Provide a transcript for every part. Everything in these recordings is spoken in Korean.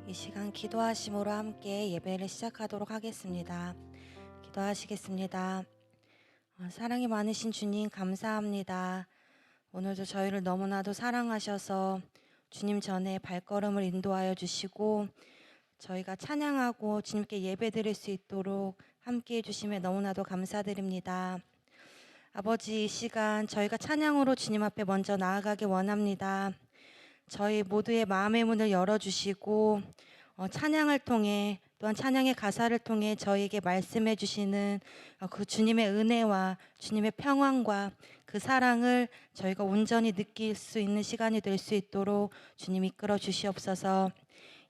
이 시간 기도하심으로 함께 예배를 시작하도록 하겠습니다. 기도하시겠습니다. 사랑이 많으신 주님 감사합니다. 오늘도 저희를 너무나도 사랑하셔서 주님 전에 발걸음을 인도하여 주시고 저희가 찬양하고 주님께 예배드릴 수 있도록 함께 해주심에 너무나도 감사드립니다. 아버지, 이 시간 저희가 찬양으로 주님 앞에 먼저 나아가기 원합니다. 저희 모두의 마음의 문을 열어주시고 찬양을 통해 또한 찬양의 가사를 통해 저희에게 말씀해 주시는 그 주님의 은혜와 주님의 평안과 그 사랑을 저희가 온전히 느낄 수 있는 시간이 될 수 있도록 주님 이끌어 주시옵소서.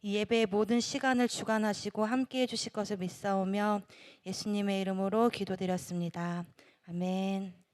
이 예배의 모든 시간을 주관하시고 함께해 주실 것을 믿사오며 예수님의 이름으로 기도드렸습니다. 아멘.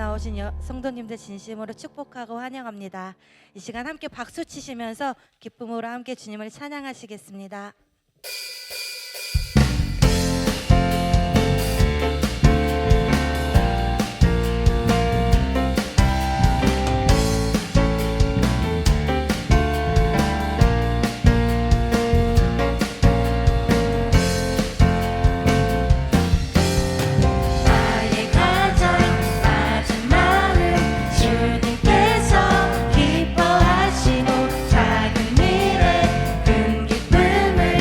나오신 성도님들 진심으로 축복하고 환영합니다. 이 시간 함께 박수 치시면서 기쁨으로 함께 주님을 찬양하시겠습니다. 기뻐하시고 작은 일에 큰 기쁨을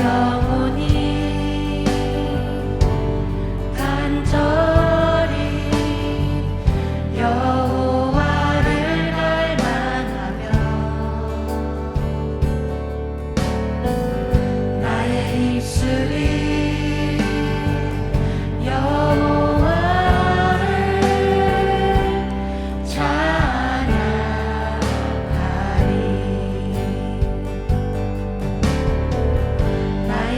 영원히 간절히 여호와를 갈망하며 나의 입술이 여호와를 찬양하리. 나의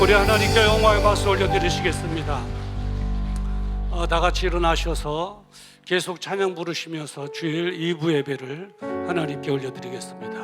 우리 하나님께 영광의 박수 올려드리시겠습니다. 다 같이 일어나셔서 계속 찬양 부르시면서 주일 2부 예배를 하나님께 올려드리겠습니다.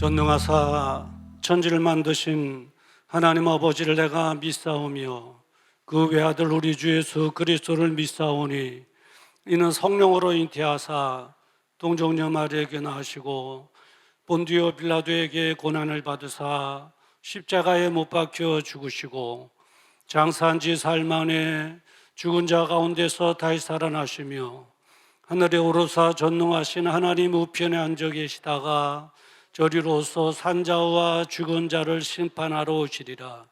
전능하사 천지를 만드신 하나님 아버지를 내가 믿사오며 그 외아들 우리 주 예수 그리스도를 믿사오니 이는 성령으로 잉태하사 동정녀 마리아에게 나시고 본디오 빌라도에게 고난을 받으사 십자가에 못 박혀 죽으시고 장사한 지 사흘 만에 죽은 자 가운데서 다시 살아나시며 하늘에 오르사 전능하신 하나님 우편에 앉아 계시다가 저리로서 산자와 죽은 자를 심판하러 오시리라.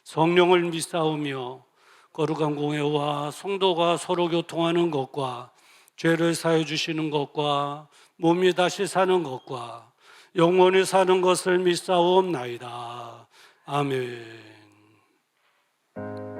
성령을 믿사오며 거룩한 공회와 성도가 서로 교통하는 것과 죄를 사해 주시는 것과 몸이 다시 사는 것과 영원히 사는 것을 믿사옵나이다. 아멘. 복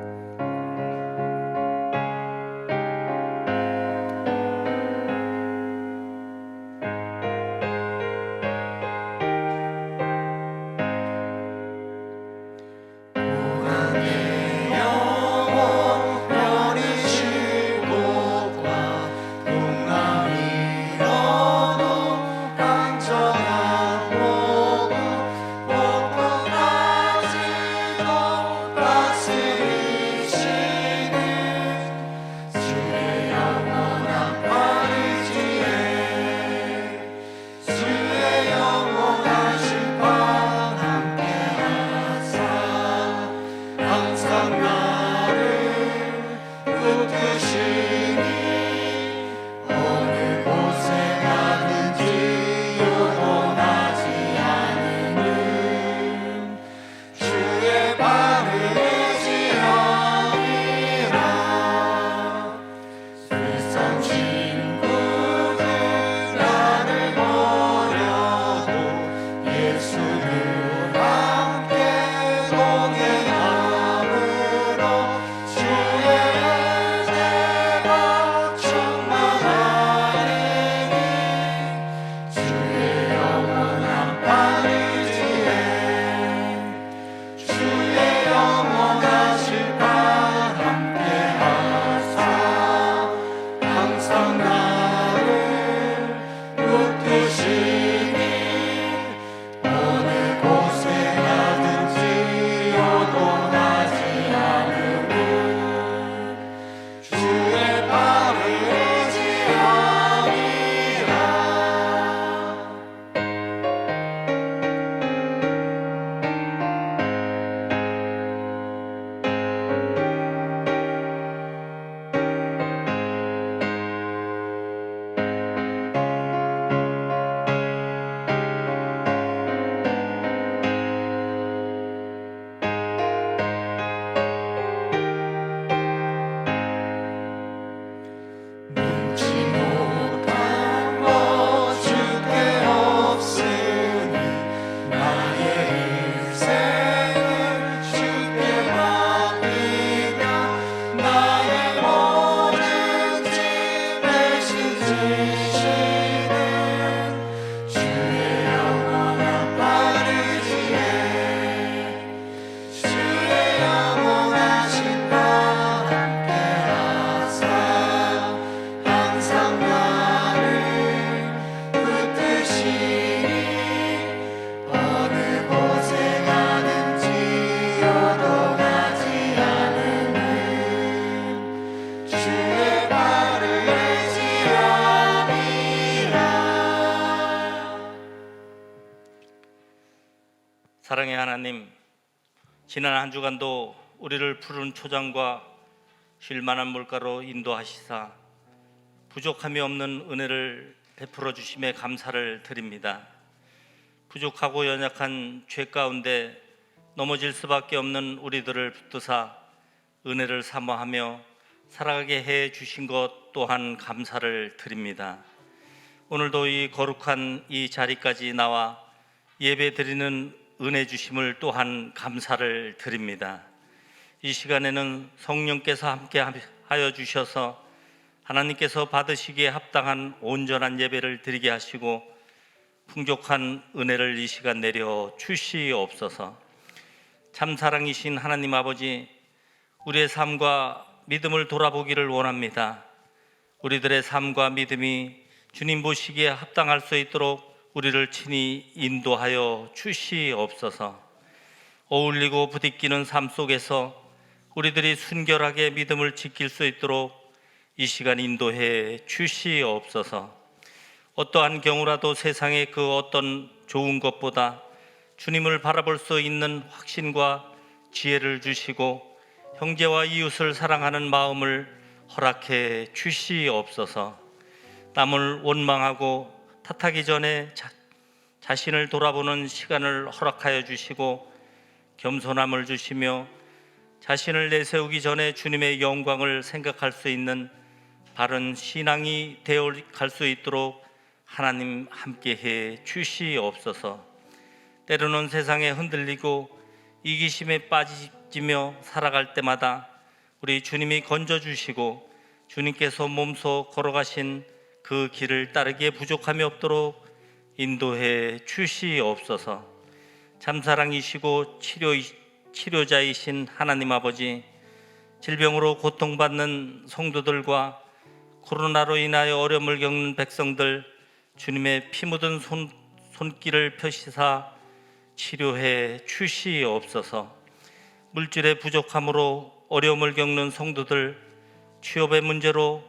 하나님, 지난 한 주간도 우리를 푸른 초장과 쉴만한 물가로 인도하시사 부족함이 없는 은혜를 베풀어 주심에 감사를 드립니다. 부족하고 연약한 죄 가운데 넘어질 수밖에 없는 우리들을 붙드사 은혜를 사모하며 살아가게 해 주신 것 또한 감사를 드립니다. 오늘도 이 거룩한 이 자리까지 나와 예배 드리는 은혜 주심을 또한 감사를 드립니다. 이 시간에는 성령께서 함께 하여 주셔서 하나님께서 받으시기에 합당한 온전한 예배를 드리게 하시고 풍족한 은혜를 이 시간 내려 주시옵소서. 참 사랑이신 하나님 아버지, 우리의 삶과 믿음을 돌아보기를 원합니다. 우리들의 삶과 믿음이 주님 보시기에 합당할 수 있도록 우리를 친히 인도하여 주시옵소서. 어울리고 부딪히는 삶 속에서 우리들이 순결하게 믿음을 지킬 수 있도록 이 시간 인도해 주시옵소서. 어떠한 경우라도 세상의 그 어떤 좋은 것보다 주님을 바라볼 수 있는 확신과 지혜를 주시고 형제와 이웃을 사랑하는 마음을 허락해 주시옵소서. 남을 원망하고 탓하기 전에 자신을 돌아보는 시간을 허락하여 주시고 겸손함을 주시며 자신을 내세우기 전에 주님의 영광을 생각할 수 있는 바른 신앙이 되어 갈 수 있도록 하나님 함께해 주시옵소서. 때로는 세상에 흔들리고 이기심에 빠지며 살아갈 때마다 우리 주님이 건져주시고 주님께서 몸소 걸어가신 그 길을 따르기에 부족함이 없도록 인도해 주시옵소서. 참사랑이시고 치료자이신 하나님 아버지, 질병으로 고통받는 성도들과 코로나로 인하여 어려움을 겪는 백성들, 주님의 피 묻은 손길을 펴시사 치료해 주시옵소서. 물질의 부족함으로 어려움을 겪는 성도들, 취업의 문제로,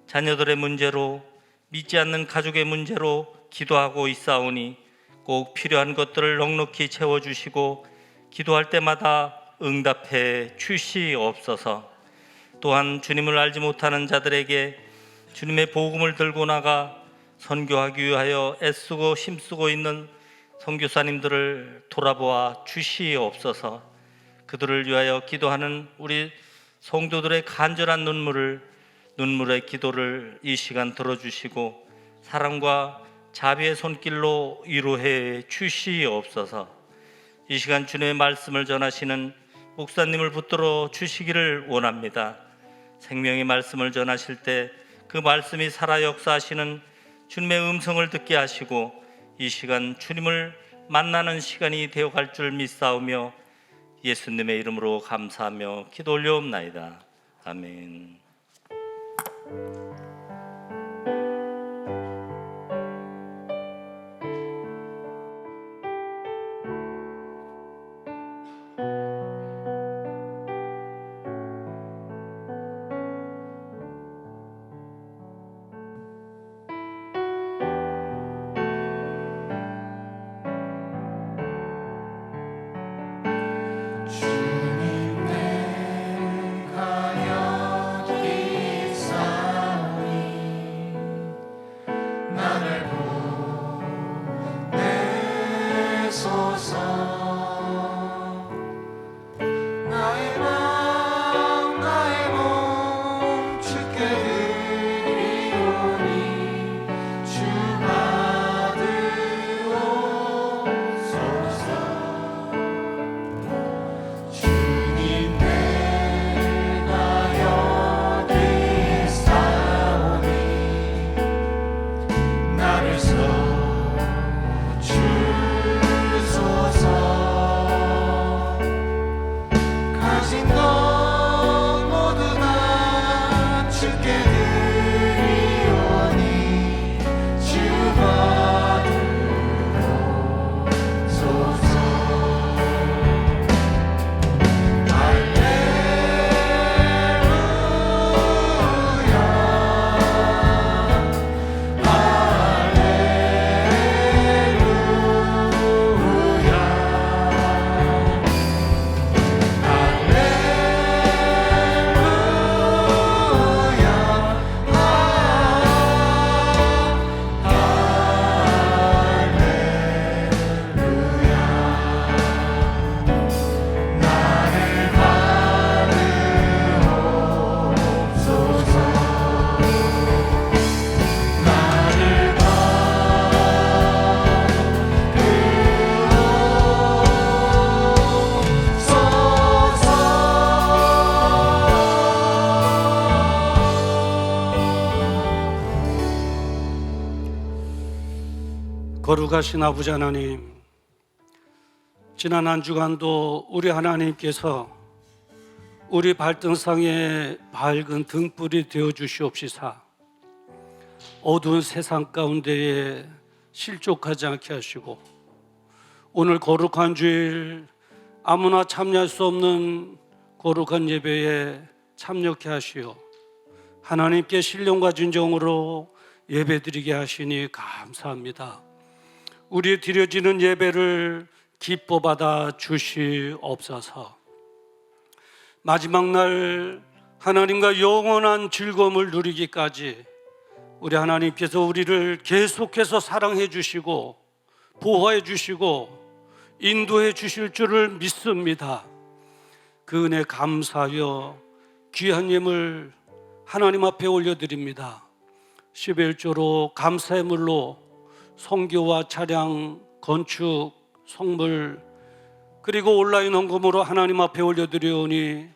자녀들의 문제로, 믿지 않는 가족의 문제로 기도하고 있사오니 꼭 필요한 것들을 넉넉히 채워주시고 기도할 때마다 응답해 주시옵소서. 또한 주님을 알지 못하는 자들에게 주님의 복음을 들고 나가 선교하기 위하여 애쓰고 힘쓰고 있는 선교사님들을 돌아보아 주시옵소서. 그들을 위하여 기도하는 우리 성도들의 간절한 눈물의 기도를 이 시간 들어주시고 사랑과 자비의 손길로 위로해 주시옵소서. 이 시간 주님의 말씀을 전하시는 목사님을 붙들어 주시기를 원합니다. 생명의 말씀을 전하실 때 그 말씀이 살아 역사하시는 주님의 음성을 듣게 하시고 이 시간 주님을 만나는 시간이 되어갈 줄 믿사오며 예수님의 이름으로 감사하며 기도 올려옵나이다. 아멘. 주 거룩하신 아버지 하나님, 지난 한 주간도 우리 하나님께서 우리 발등상에 밝은 등불이 되어 주시옵시사 어두운 세상 가운데에 실족하지 않게 하시고, 오늘 거룩한 주일 아무나 참여할 수 없는 거룩한 예배에 참여케 하시어 하나님께 신령과 진정으로 예배드리게 하시니 감사합니다. 우리 드려지는 예배를 기뻐 받아 주시옵소서. 마지막 날 하나님과 영원한 즐거움을 누리기까지 우리 하나님께서 우리를 계속해서 사랑해 주시고 보호해 주시고 인도해 주실 줄을 믿습니다. 그 은혜 감사하여 귀한 예물 하나님 앞에 올려드립니다. 11조로 감사의 물로 성교와 차량, 건축, 성물, 그리고 온라인 헌금으로 하나님 앞에 올려드리오니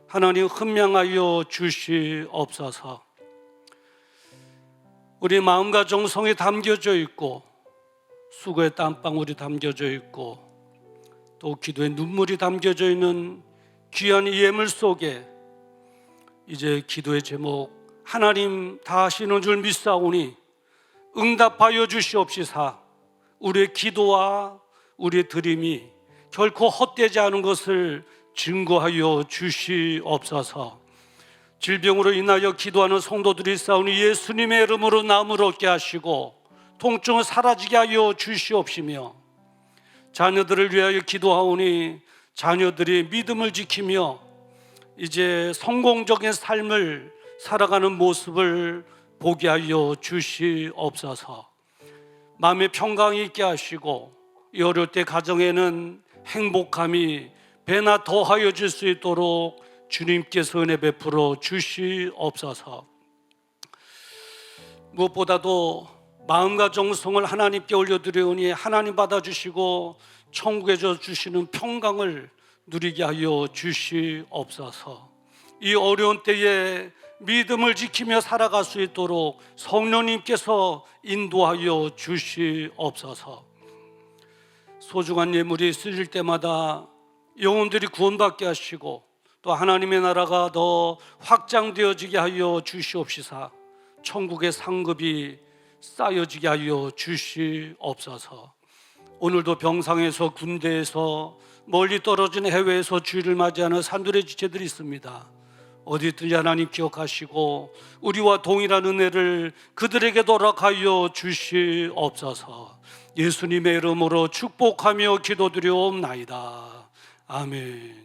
하나님 흔명하여 주시옵소서. 우리 마음과 정성이 담겨져 있고 수고의 땀방울이 담겨져 있고 또 기도의 눈물이 담겨져 있는 귀한 이 예물 속에 이제 기도의 제목 하나님 다 하시는 줄 믿사오니 응답하여 주시옵시사 우리의 기도와 우리의 드림이 결코 헛되지 않은 것을 증거하여 주시옵소서. 질병으로 인하여 기도하는 성도들이 싸우니 예수님의 이름으로 나음을 얻게 하시고 통증을 사라지게 하여 주시옵시며, 자녀들을 위하여 기도하오니 자녀들이 믿음을 지키며 이제 성공적인 삶을 살아가는 모습을 보게 하여 주시옵소서. 마음의 평강이 있게 하시고 이 어려울 때 가정에는 행복함이 배나 더하여 줄 수 있도록 주님께서 은혜 베풀어 주시옵소서. 무엇보다도 마음과 정성을 하나님께 올려드리오니 하나님 받아주시고 천국에 주시는 평강을 누리게 하여 주시옵소서. 이 어려운 때에 믿음을 지키며 살아갈 수 있도록 성령님께서 인도하여 주시옵소서. 소중한 예물이 쓰일 때마다 영혼들이 구원받게 하시고 또 하나님의 나라가 더 확장되어지게 하여 주시옵시사 천국의 상급이 쌓여지게 하여 주시옵소서. 오늘도 병상에서, 군대에서, 멀리 떨어진 해외에서 주일을 맞이하는 산들의 지체들이 있습니다. 어디 있든지 하나님 기억하시고 우리와 동일한 은혜를 그들에게 돌아가여 주시옵소서. 예수님의 이름으로 축복하며 기도드리옵나이다. 아멘.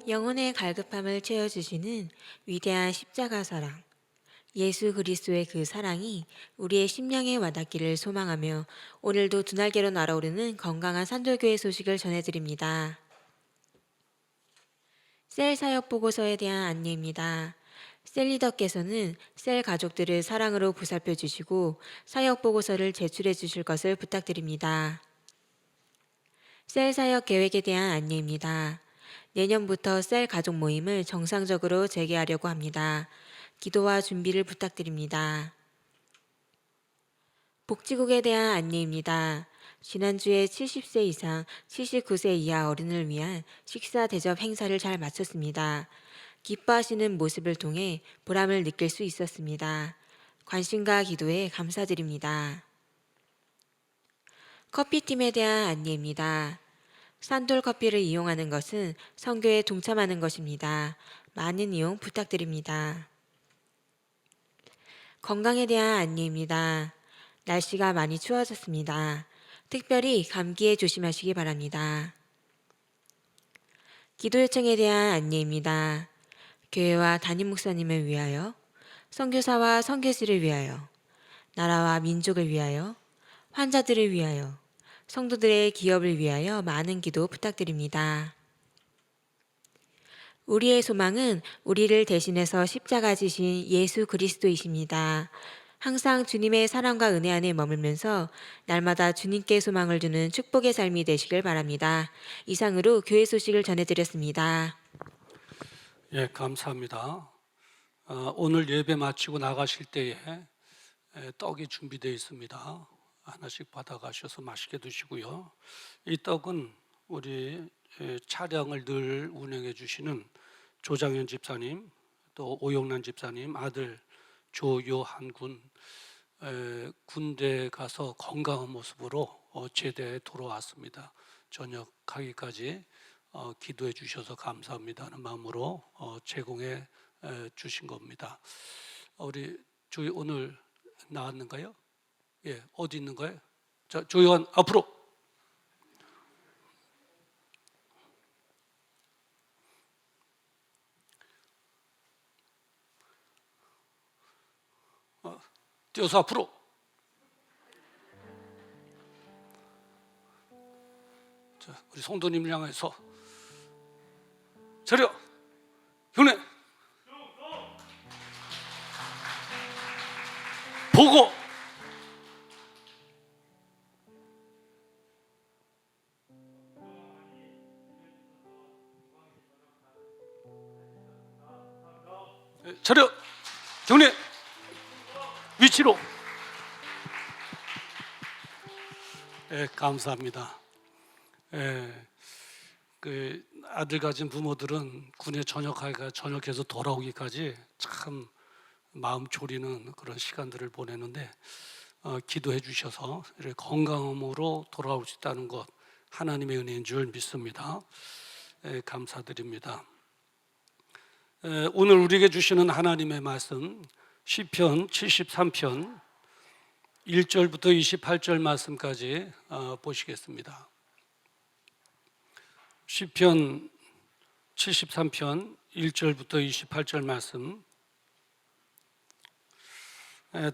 영혼의 갈급함을 채워주시는 위대한 십자가 사랑, 예수 그리스도의 그 사랑이 우리의 심령에 와닿기를 소망하며 오늘도 두 날개로 날아오르는 건강한 산돌교회 소식을 전해드립니다. 셀 사역 보고서에 대한 안내입니다. 셀 리더께서는 셀 가족들을 사랑으로 보살펴 주시고 사역 보고서를 제출해 주실 것을 부탁드립니다. 셀 사역 계획에 대한 안내입니다. 내년부터 셀 가족 모임을 정상적으로 재개하려고 합니다. 기도와 준비를 부탁드립니다. 복지국에 대한 안내입니다. 지난주에 70세 이상, 79세 이하 어른을 위한 식사 대접 행사를 잘 마쳤습니다. 기뻐하시는 모습을 통해 보람을 느낄 수 있었습니다. 관심과 기도에 감사드립니다. 커피팀에 대한 안내입니다. 산돌 커피를 이용하는 것은 선교에 동참하는 것입니다. 많은 이용 부탁드립니다. 건강에 대한 안내입니다. 날씨가 많이 추워졌습니다. 특별히 감기에 조심하시기 바랍니다. 기도 요청에 대한 안내입니다. 교회와 담임 목사님을 위하여, 선교사와 선교지를 위하여, 나라와 민족을 위하여, 환자들을 위하여, 성도들의 기업을 위하여 많은 기도 부탁드립니다. 우리의 소망은 우리를 대신해서 십자가 지신 예수 그리스도이십니다. 항상 주님의 사랑과 은혜 안에 머물면서 날마다 주님께 소망을 두는 축복의 삶이 되시길 바랍니다. 이상으로 교회 소식을 전해드렸습니다. 예, 감사합니다. 오늘 예배 마치고 나가실 때에 떡이 준비되어 있습니다. 하나씩 받아가셔서 맛있게 드시고요. 이 떡은 우리 차량을 늘 운행해 주시는 조장현 집사님, 또 오영란 집사님 아들 조요한 군 군대 가서 건강한 모습으로 제대에 돌아왔습니다. 전역하기까지 기도해 주셔서 감사합니다는 마음으로 제공해 주신 겁니다. 우리 조이 오늘 나왔는가요? 예, 어디 있는 거예요? 자, 조요한 앞으로. 뛰어서 앞으로. 자, 우리 성도님을 향해서 차려. 형님. 보고. 차려. 형님. 위치로. 예, 감사합니다. 예, 그 아들 가진 부모들은 군에 전역해서 돌아오기까지 참 마음 졸이는 그런 시간들을 보내는데 기도해 주셔서 이렇게 건강함으로 돌아올 수 있다는 것 하나님의 은혜인 줄 믿습니다. 예, 감사드립니다. 오늘 우리에게 주시는 하나님의 말씀 시편 73편 1절부터 28절 말씀까지 보시겠습니다. 시편 73편 1절부터 28절 말씀,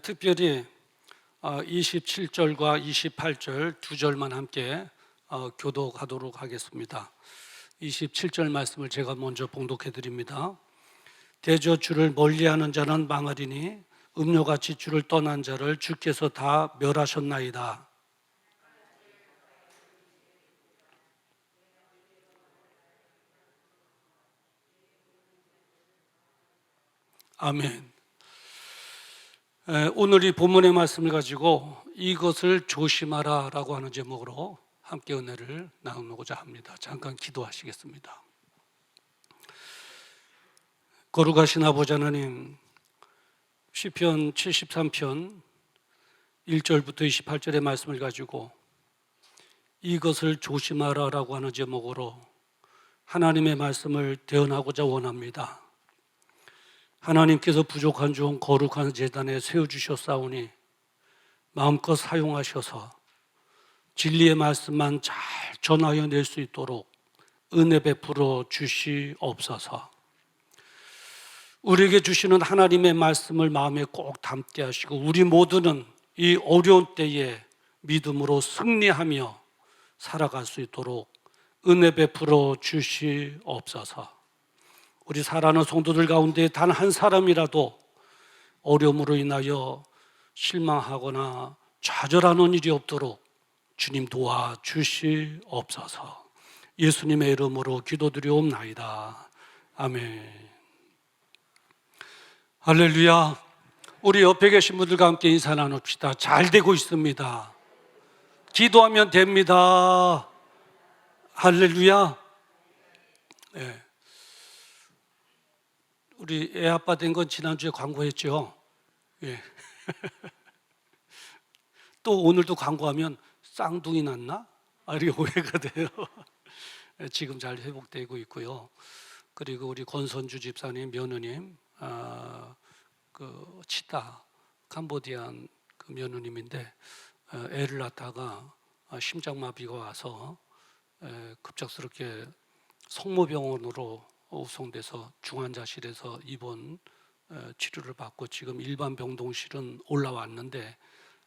특별히 27절과 28절 두 절만 함께 교독하도록 하겠습니다. 27절 말씀을 제가 먼저 봉독해 드립니다. 대저 주를 멀리하는 자는 망하리니 음료같이 주를 떠난 자를 주께서 다 멸하셨나이다. 아멘. 오늘 이 본문의 말씀을 가지고 이것을 조심하라 라고 하는 제목으로 함께 은혜를 나누고자 합니다. 잠깐 기도하시겠습니다. 거룩하신 아버지 하나님, 시편 73편 1절부터 28절의 말씀을 가지고 이것을 조심하라 라고 하는 제목으로 하나님의 말씀을 대언하고자 원합니다. 하나님께서 부족한 종 거룩한 제단에 세워주셨사오니 마음껏 사용하셔서 진리의 말씀만 잘 전하여 낼 수 있도록 은혜 베풀어 주시옵소서. 우리에게 주시는 하나님의 말씀을 마음에 꼭 담게 하시고 우리 모두는 이 어려운 때에 믿음으로 승리하며 살아갈 수 있도록 은혜 베풀어 주시옵소서. 우리 사랑하는 성도들 가운데 단 한 사람이라도 어려움으로 인하여 실망하거나 좌절하는 일이 없도록 주님 도와주시옵소서. 예수님의 이름으로 기도드리옵나이다. 아멘. 할렐루야. 우리 옆에 계신 분들과 함께 인사 나눕시다. 잘 되고 있습니다. 기도하면 됩니다. 할렐루야. 네. 우리 애 아빠 된 건 지난주에 광고했죠. 예. 또 오늘도 광고하면 쌍둥이 났나? 이렇게 오해가 돼요. 지금 잘 회복되고 있고요. 그리고 우리 권선주 집사님, 며느님, 그 치타 캄보디안 그 며느님인데 애를 낳다가 심장마비가 와서 급작스럽게 성모병원으로 후송돼서 중환자실에서 입원 치료를 받고 지금 일반 병동실은 올라왔는데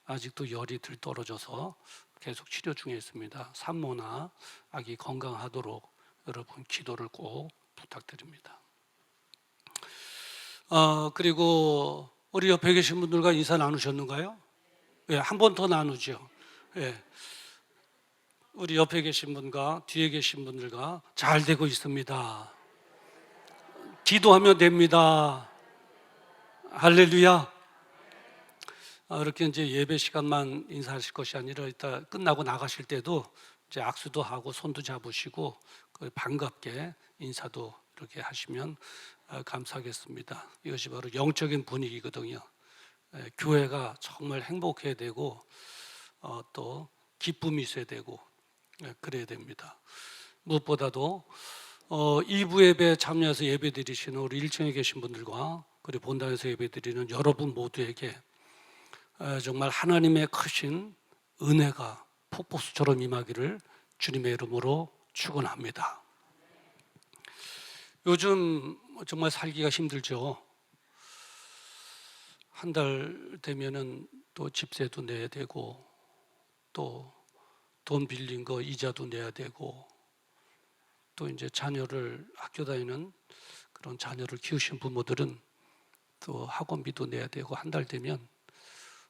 아직도 열이 들 떨어져서 계속 치료 중에 있습니다. 산모나 아기 건강하도록 여러분 기도를 꼭 부탁드립니다. 그리고 우리 옆에 계신 분들과 인사 나누셨는가요? 예, 한 번 더 나누죠. 예. 우리 옆에 계신 분과 뒤에 계신 분들과 잘 되고 있습니다. 기도하면 됩니다. 할렐루야. 이렇게 이제 예배 시간만 인사하실 것이 아니라 이따 끝나고 나가실 때도 이제 악수도 하고 손도 잡으시고 반갑게 인사도 이렇게 하시면 감사하겠습니다. 이것이 바로 영적인 분위기거든요. 교회가 정말 행복해야 되고 또 기쁨이 있어야 되고 그래야 됩니다. 무엇보다도 2부 예배 참여해서 예배 드리시는 우리 1층에 계신 분들과 그리고 본당에서 예배 드리는 여러분 모두에게 정말 하나님의 크신 은혜가 폭포수처럼 임하기를 주님의 이름으로 축원합니다. 요즘 정말 살기가 힘들죠. 한 달 되면은 또 집세도 내야 되고 또 돈 빌린 거 이자도 내야 되고 또 이제 자녀를 학교 다니는 그런 자녀를 키우신 부모들은 또 학원비도 내야 되고 한 달 되면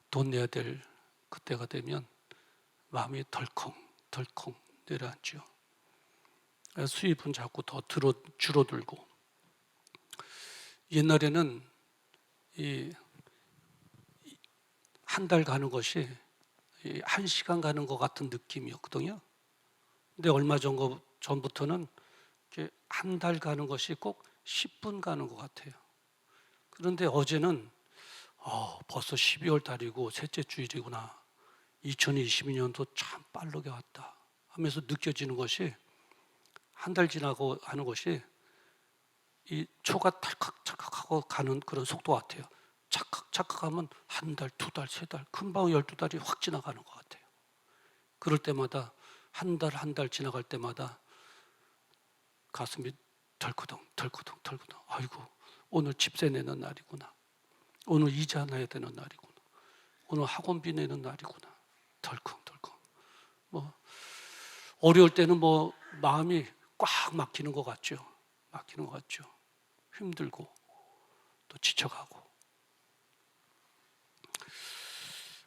돈 내야 될 그때가 되면 마음이 덜컹 내려앉죠. 수입은 자꾸 더 줄어들고 옛날에는 이 한 달 가는 것이 1시간 가는 것 같은 느낌이었거든요. 근데 얼마 전부터는 한 달 가는 것이 꼭 10분 가는 것 같아요. 그런데 어제는 벌써 12월 달이고 셋째 주일이구나. 2022년도 참 빠르게 왔다 하면서 느껴지는 것이 한 달 지나고 하는 것이 이 초가 찰칵찰칵하고 가는 그런 속도 같아요. 착각하면 한 달, 두 달, 세 달, 금방 12달이 확 지나가는 것 같아요. 그럴 때마다 한 달 지나갈 때마다 가슴이 덜커덩. 아이고, 오늘 집세 내는 날이구나. 오늘 이자 내야 되는 날이구나. 오늘 학원비 내는 날이구나. 덜컹. 뭐 어려울 때는 뭐 마음이 꽉 막히는 것 같죠. 힘들고 또 지쳐가고.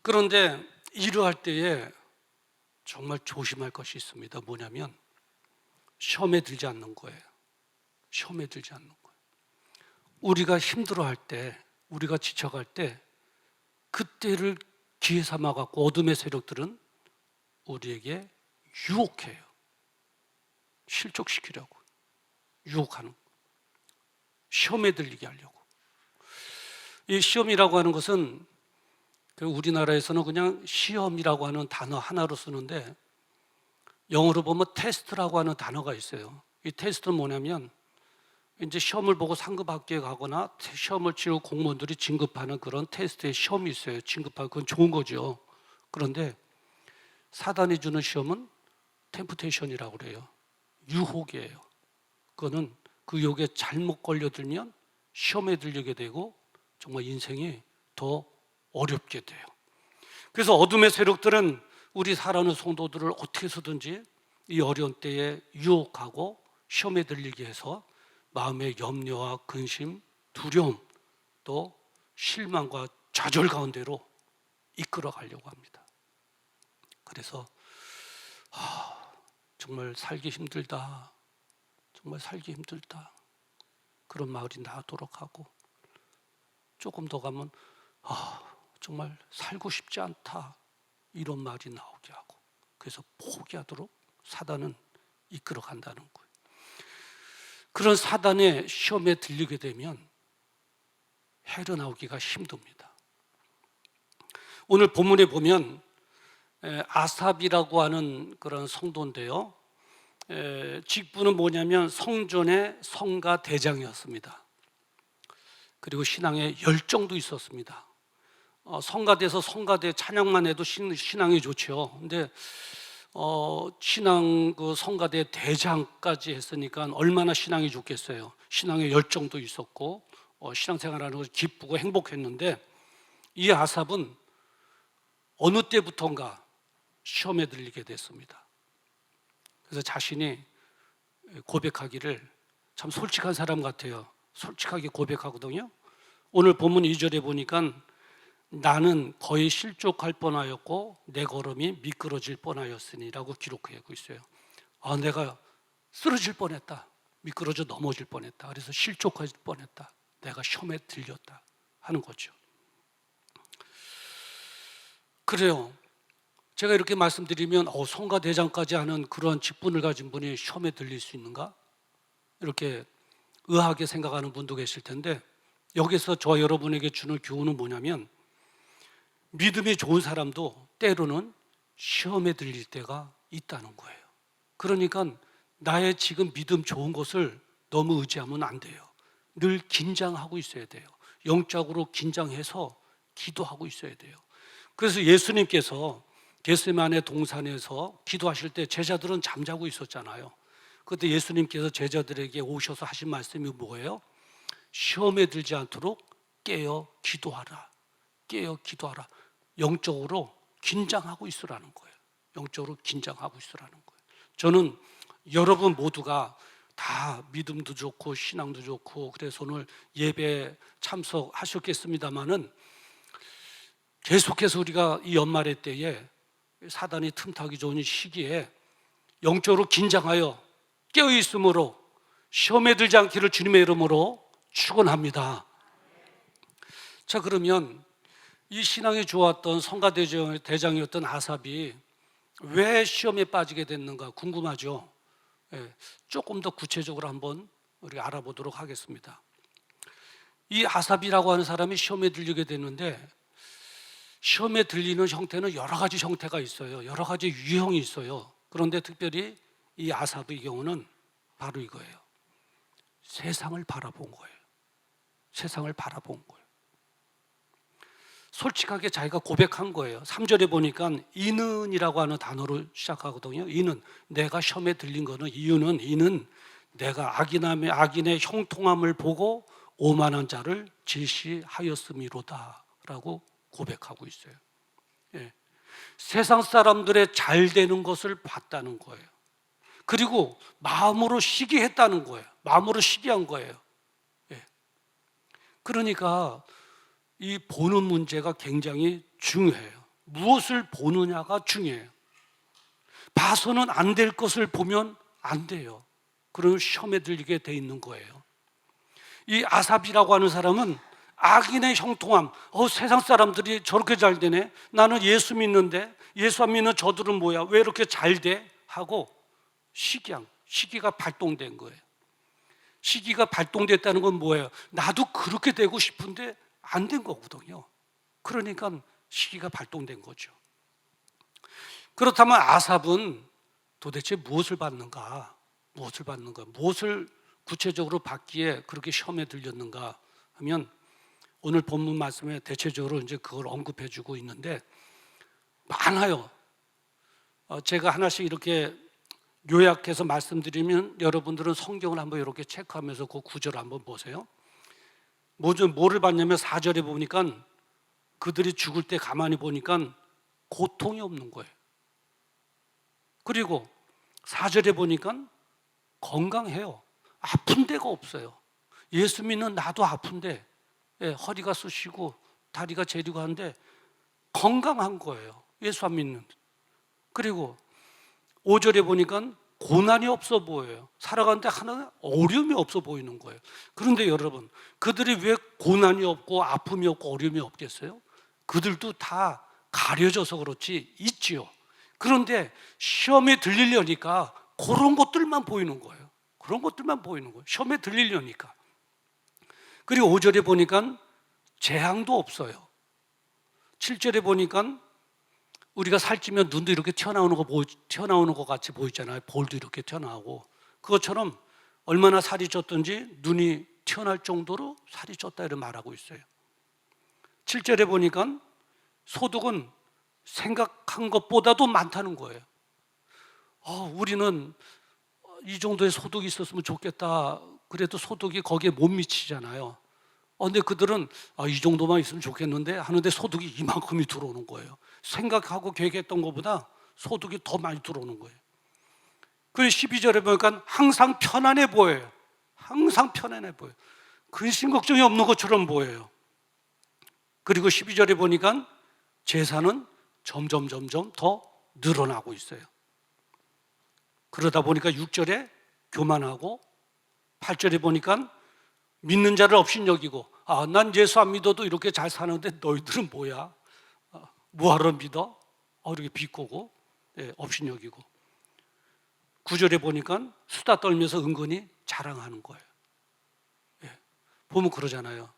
그런데 이러할 때에 정말 조심할 것이 있습니다. 뭐냐면 시험에 들지 않는 거예요. 우리가 힘들어할 때, 우리가 지쳐갈 때 그때를 기회 삼아갖고 어둠의 세력들은 우리에게 유혹해요. 실족시키려고 유혹하는, 시험에 들리게 하려고. 이 시험이라고 하는 것은 우리나라에서는 그냥 시험이라고 하는 단어 하나로 쓰는데 영어로 보면 테스트라고 하는 단어가 있어요. 이 테스트는 뭐냐면 이제 시험을 보고 상급학교에 가거나 시험을 치르고 공무원들이 진급하는 그런 테스트의 시험이 있어요. 진급하고 그건 좋은 거죠. 그런데 사단이 주는 시험은 템프테이션이라고 그래요. 유혹이에요. 그거는 그 유혹에 잘못 걸려들면 시험에 들리게 되고 정말 인생이 더 어렵게 돼요. 그래서 어둠의 세력들은 우리 살아가는 성도들을 어떻게 해서든지 이 어려운 때에 유혹하고 시험에 들리게 해서 마음의 염려와 근심, 두려움, 또 실망과 좌절 가운데로 이끌어 가려고 합니다. 그래서 정말 살기 힘들다. 그런 마을이 나도록 하고 조금 더 가면 정말 살고 싶지 않다. 이런 말이 나오게 하고 그래서 포기하도록 사단은 이끌어 간다는 거예요. 그런 사단의 시험에 들리게 되면 헤어나오기가 힘듭니다. 오늘 본문에 보면 아삽이라고 하는 그런 성도인데요. 직분은 뭐냐면 성전의 성가 대장이었습니다. 그리고 신앙에 열정도 있었습니다. 성가대에서 성가대 찬양만 해도 신앙이 좋죠. 근데 신앙 그 성가대 대장까지 했으니까 얼마나 신앙이 좋겠어요. 신앙의 열정도 있었고 신앙생활하는 것이 기쁘고 행복했는데 이 아삽은 어느 때부턴가 시험에 들리게 됐습니다. 그래서 자신이 고백하기를 참 솔직한 사람 같아요. 솔직하게 고백하거든요. 오늘 본문 2절에 보니까 나는 거의 실족할 뻔하였고 내 걸음이 미끄러질 뻔하였으니라고 기록하고 있어요. 내가 쓰러질 뻔했다. 미끄러져 넘어질 뻔했다. 그래서 실족할 뻔했다. 내가 시험에 들렸다 하는 거죠. 그래요. 제가 이렇게 말씀드리면 성가대장까지 하는 그런 직분을 가진 분이 시험에 들릴 수 있는가? 이렇게 의아하게 생각하는 분도 계실 텐데, 여기서 저와 여러분에게 주는 교훈은 뭐냐면, 믿음이 좋은 사람도 때로는 시험에 들릴 때가 있다는 거예요. 그러니까 나의 지금 믿음 좋은 것을 너무 의지하면 안 돼요. 늘 긴장하고 있어야 돼요. 영적으로 긴장해서 기도하고 있어야 돼요. 그래서 예수님께서 겟세마네 동산에서 기도하실 때 제자들은 잠자고 있었잖아요. 그때 예수님께서 제자들에게 오셔서 하신 말씀이 뭐예요? 시험에 들지 않도록 깨어 기도하라. 깨어 기도하라. 영적으로 긴장하고 있으라는 거예요. 영적으로 긴장하고 있으라는 거예요. 저는 여러분 모두가 다 믿음도 좋고 신앙도 좋고 그래서 오늘 예배 참석하셨겠습니다마는 계속해서 우리가 이 연말의 때에 사단이 틈타기 좋은 시기에 영적으로 긴장하여 깨어있음으로 시험에 들지 않기를 주님의 이름으로 축원합니다. 자, 그러면 이 신앙이 좋았던 성가대장이었던 아삽이 왜 시험에 빠지게 됐는가 궁금하죠? 조금 더 구체적으로 한번 우리 알아보도록 하겠습니다. 이 아삽이라고 하는 사람이 시험에 들리게 되는데, 시험에 들리는 형태는 여러 가지 형태가 있어요. 여러 가지 유형이 있어요. 그런데 특별히 이 아삽의 경우는 바로 이거예요. 세상을 바라본 거예요. 세상을 바라본 거예요. 솔직하게 자기가 고백한 거예요. 3절에 보니까 이는이라고 하는 단어로 시작하거든요. 이는, 내가 시험에 들린 거는 이는 내가 악인의 형통함을 보고 오만한 자를 질시하였음이로다 라고 고백하고 있어요. 세상 사람들의 잘 되는 것을 봤다는 거예요. 그리고 마음으로 시기했다는 거예요. 마음으로 시기한 거예요. 그러니까 이 보는 문제가 굉장히 중요해요. 무엇을 보느냐가 중요해요. 봐서는 안 될 것을 보면 안 돼요. 그러면 시험에 들리게 돼 있는 거예요. 이 아삽이라고 하는 사람은 악인의 형통함, 세상 사람들이 저렇게 잘 되네, 나는 예수 믿는데 예수 안 믿는 저들은 뭐야, 왜 이렇게 잘 돼? 하고 시기가 발동된 거예요. 시기가 발동됐다는 건 뭐예요? 나도 그렇게 되고 싶은데 안 된 거거든요. 그러니까 시기가 발동된 거죠. 그렇다면 아삽은 도대체 무엇을 받는가? 무엇을 구체적으로 받기에 그렇게 시험에 들렸는가 하면, 오늘 본문 말씀에 대체적으로 이제 그걸 언급해 주고 있는데 많아요. 제가 하나씩 이렇게 요약해서 말씀드리면 여러분들은 성경을 한번 이렇게 체크하면서 그 구절을 한번 보세요. 뭐를 봤냐면 4절에 보니까 그들이 죽을 때 가만히 보니까 고통이 없는 거예요. 그리고 4절에 보니까 건강해요. 아픈 데가 없어요. 예수 믿는 나도 아픈데 허리가 쑤시고 다리가 저리고 하는데 건강한 거예요. 예수 안 믿는. 그리고 5절에 보니까 고난이 없어 보여요. 살아가는데 하나 어려움이 없어 보이는 거예요. 그런데 여러분, 그들이 왜 고난이 없고 아픔이 없고 어려움이 없겠어요? 그들도 다 가려져서 그렇지 있지요. 그런데 시험에 들리려니까 그런 것들만 보이는 거예요. 그런 것들만 보이는 거예요. 시험에 들리려니까. 그리고 5절에 보니까 재앙도 없어요. 7절에 보니까 우리가 살찌면 눈도 이렇게 튀어나오는 것 같이 보이잖아요. 볼도 이렇게 튀어나오고, 그것처럼 얼마나 살이 쪘든지 눈이 튀어나올 정도로 살이 쪘다 이렇게 말하고 있어요. 7절에 보니까 소득은 생각한 것보다도 많다는 거예요. 우리는 이 정도의 소득이 있었으면 좋겠다. 그래도 소득이 거기에 못 미치잖아요. 근데 그들은 이 정도만 있으면 좋겠는데 하는데 소득이 이만큼이 들어오는 거예요. 생각하고 계획했던 것보다 소득이 더 많이 들어오는 거예요. 그리고 12절에 보니까 항상 편안해 보여요. 항상 편안해 보여요. 근심 걱정이 없는 것처럼 보여요. 그리고 12절에 보니까 제사는 점점 더 늘어나고 있어요. 그러다 보니까 6절에 교만하고 8절에 보니까 믿는 자를 업신여기고, 난 예수 안 믿어도 이렇게 잘 사는데 너희들은 뭐야? 뭐하러 믿어? 이렇게 비꼬고, 업신여기고. 9절에 보니까 수다 떨면서 은근히 자랑하는 거예요. 보면 그러잖아요.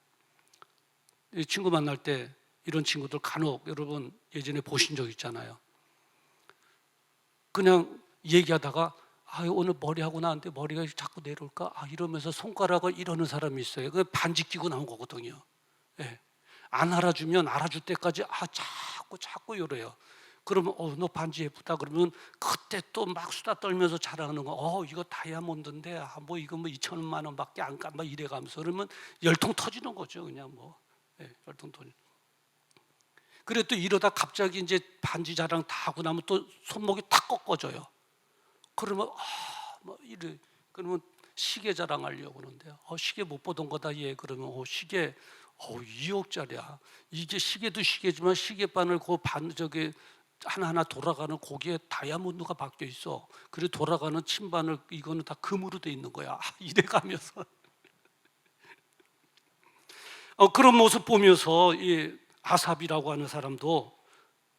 친구 만날 때 이런 친구들 간혹 여러분 예전에 보신 적 있잖아요. 그냥 얘기하다가 오늘 머리하고 나왔는데 머리가 자꾸 내려올까? 이러면서 손가락을 이러는 사람이 있어요. 그 반지 끼고 나온 거거든요. 안 알아주면 알아줄 때까지 자꾸 이래요. 그러면 너 반지 예쁘다 그러면 그때 또 막 수다 떨면서 자랑하는 거. 이거 다이아몬드인데 이거 2천만 원밖에 안 가. 막 이래가면서 그러면 열통 터지는 거죠. 그냥 열통 터지. 그래 또 이러다 갑자기 이제 반지 자랑 다 하고 나면 또 손목이 탁 꺾어져요. 그러면 이래. 그러면 시계 자랑하려고 그러는데 시계 못 보던 거다 얘. 그러면 시계 2억짜리야. 이게 시계도 시계지만 시계바늘 하나하나 돌아가는 거기에 다이아몬드가 박혀 있어. 그래 돌아가는 침바늘 이거는 다 금으로 돼 있는 거야. 이래가면서 그런 모습 보면서 이 아삽이라고 하는 사람도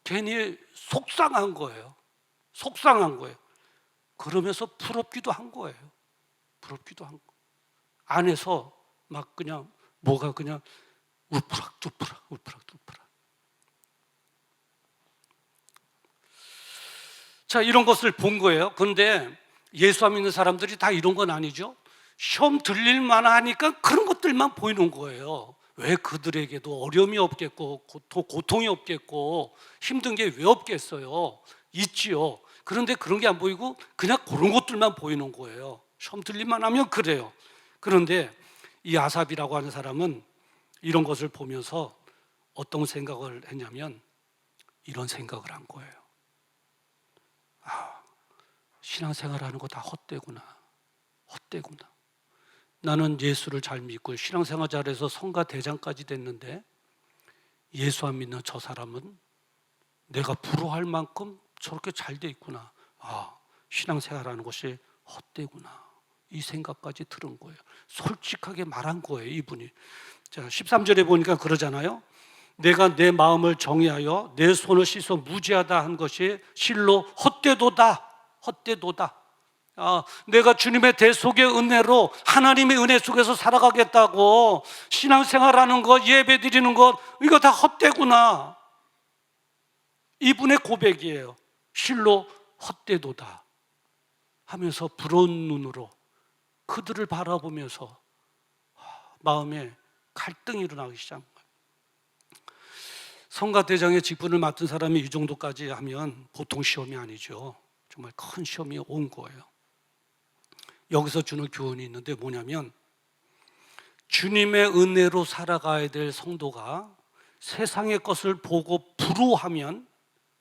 괜히 속상한 거예요. 속상한 거예요. 그러면서 부럽기도 한 거예요. 부럽기도 한 거. 안에서 막 그냥 뭐가 그냥 울프락투프락. 자, 이런 것을 본 거예요. 그런데 예수 안 믿는 사람들이 다 이런 건 아니죠. 시험 들릴만 하니까 그런 것들만 보이는 거예요. 왜 그들에게도 어려움이 없겠고 고통이 없겠고 힘든 게 왜 없겠어요? 있지요. 그런데 그런 게 안 보이고 그냥 그런 것들만 보이는 거예요. 시험 들릴만 하면 그래요. 그런데 이 아삽이라고 하는 사람은 이런 것을 보면서 어떤 생각을 했냐면 이런 생각을 한 거예요. 신앙생활하는 거 다 헛되구나. 나는 예수를 잘 믿고 신앙생활 잘해서 성가 대장까지 됐는데 예수 안 믿는 저 사람은 내가 부러워할 만큼 저렇게 잘 돼 있구나. 신앙생활하는 것이 헛되구나. 이 생각까지 들은 거예요. 솔직하게 말한 거예요, 이분이. 자, 13절에 보니까 그러잖아요. 내가 내 마음을 정의하여 내 손을 씻어 무지하다 한 것이 실로 헛되도다. 내가 주님의 대속의 은혜로 하나님의 은혜 속에서 살아가겠다고 신앙생활하는 것, 예배드리는 것, 이거 다 헛되구나. 이분의 고백이에요. 실로 헛되도다 하면서 부러운 눈으로 그들을 바라보면서 마음에 갈등이 일어나기 시작한 거예요. 성가대장의 직분을 맡은 사람이 이 정도까지 하면 보통 시험이 아니죠. 정말 큰 시험이 온 거예요. 여기서 주는 교훈이 있는데 뭐냐면 주님의 은혜로 살아가야 될 성도가 세상의 것을 보고 부러워하면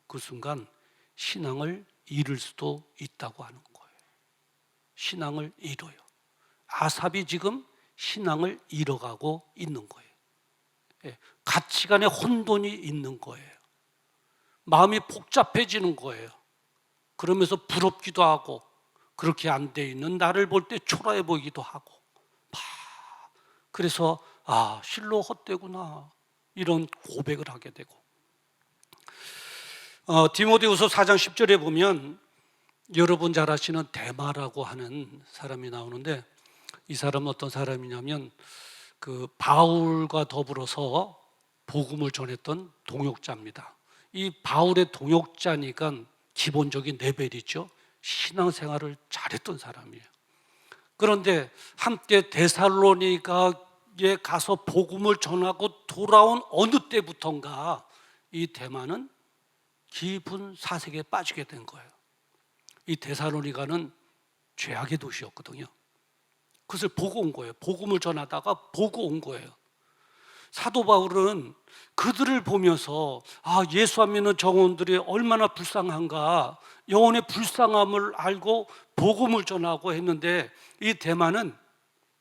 그 순간 신앙을 잃을 수도 있다고 하는 거예요. 신앙을 잃어요. 아삽이 지금 신앙을 잃어가고 있는 거예요. 가치관에 혼돈이 있는 거예요. 마음이 복잡해지는 거예요. 그러면서 부럽기도 하고 그렇게 안 돼 있는 나를 볼 때 초라해 보이기도 하고 그래서 실로 헛되구나 이런 고백을 하게 되고 디모데후서 4장 10절에 보면 여러분 잘 아시는 데마라고 하는 사람이 나오는데 이 사람은 어떤 사람이냐면 그 바울과 더불어서 복음을 전했던 동역자입니다. 이 바울의 동역자니까 기본적인 레벨이죠. 신앙생활을 잘했던 사람이에요. 그런데 한때 데살로니가에 가서 복음을 전하고 돌아온 어느 때부턴가 이 데마는 깊은 사색에 빠지게 된 거예요. 이 데살로니가는 죄악의 도시였거든요. 그것을 보고 온 거예요. 복음을 전하다가 보고 온 거예요. 사도 바울은 그들을 보면서 예수 안 믿는 정원들이 얼마나 불쌍한가 영혼의 불쌍함을 알고 복음을 전하고 했는데 이 데마는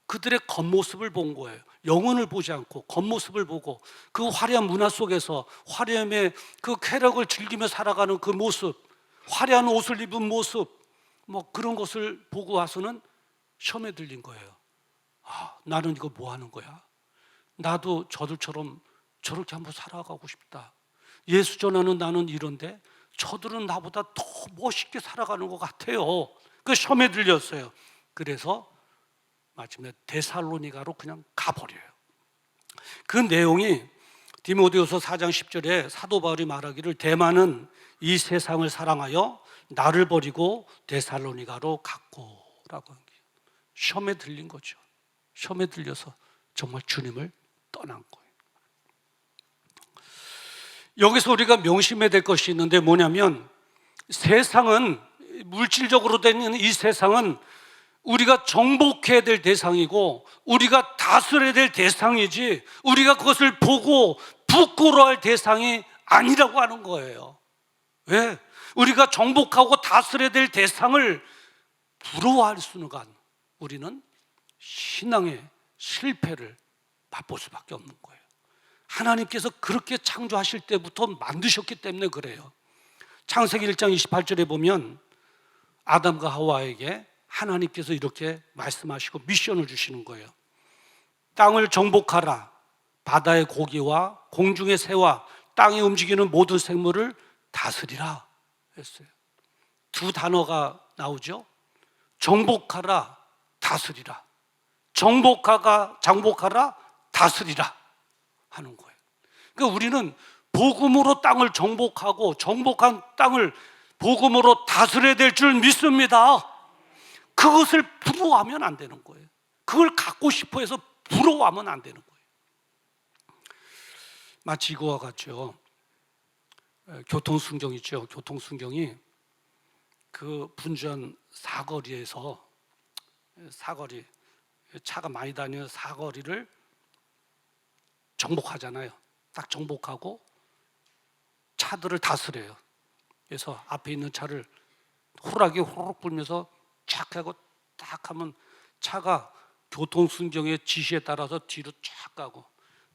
그들의 겉모습을 본 거예요. 영혼을 보지 않고 겉모습을 보고 그 화려한 문화 속에서 화려함의 그 쾌락을 즐기며 살아가는 그 모습, 화려한 옷을 입은 모습, 뭐 그런 것을 보고 와서는 시험에 들린 거예요. 아, 나는 이거 뭐 하는 거야? 나도 저들처럼 저렇게 한번 살아가고 싶다. 예수 전하는 나는 이런데 저들은 나보다 더 멋있게 살아가는 것 같아요. 그 시험에 들렸어요. 그래서 마침내 데살로니가로 그냥 가버려요. 그 내용이 디모데후서 4장 10절에 사도 바울이 말하기를 대만은 이 세상을 사랑하여 나를 버리고 데살로니가로 갔고라고 한 거예요. 시험에 들린 거죠. 시험에 들려서 정말 주님을 떠난 거예요. 여기서 우리가 명심해야 될 것이 있는데 뭐냐면 세상은 물질적으로 되는 이 세상은 우리가 정복해야 될 대상이고 우리가 다스려야 될 대상이지 우리가 그것을 보고 부끄러워할 대상이 아니라고 하는 거예요. 왜? 우리가 정복하고 다스려야 될 대상을 부러워할 순간 우리는 신앙의 실패를 맛볼 수밖에 없는 거예요. 하나님께서 그렇게 창조하실 때부터 만드셨기 때문에 그래요. 창세기 1장 28절에 보면 아담과 하와에게 하나님께서 이렇게 말씀하시고 미션을 주시는 거예요. 땅을 정복하라. 바다의 고기와 공중의 새와 땅에 움직이는 모든 생물을 다스리라 했어요. 두 단어가 나오죠. 정복하라, 다스리라. 정복하라, 다스리라 하는 거예요. 그러니까 우리는 복음으로 땅을 정복하고 정복한 땅을 복음으로 다스려야 될 줄 믿습니다. 그것을 부러워하면 안 되는 거예요. 그걸 갖고 싶어 해서 부러워하면 안 되는 거예요. 마치 이거와 같죠. 교통순경 있죠. 교통순경이 그 분주한 사거리에서 사거리 차가 많이 다니는 사거리를 정복하잖아요. 딱 정복하고 차들을 다스려요. 그래서 앞에 있는 차를 호락이 호락 불면서 쫙 하고 딱 하면 차가 교통순경의 지시에 따라서 뒤로 쫙 가고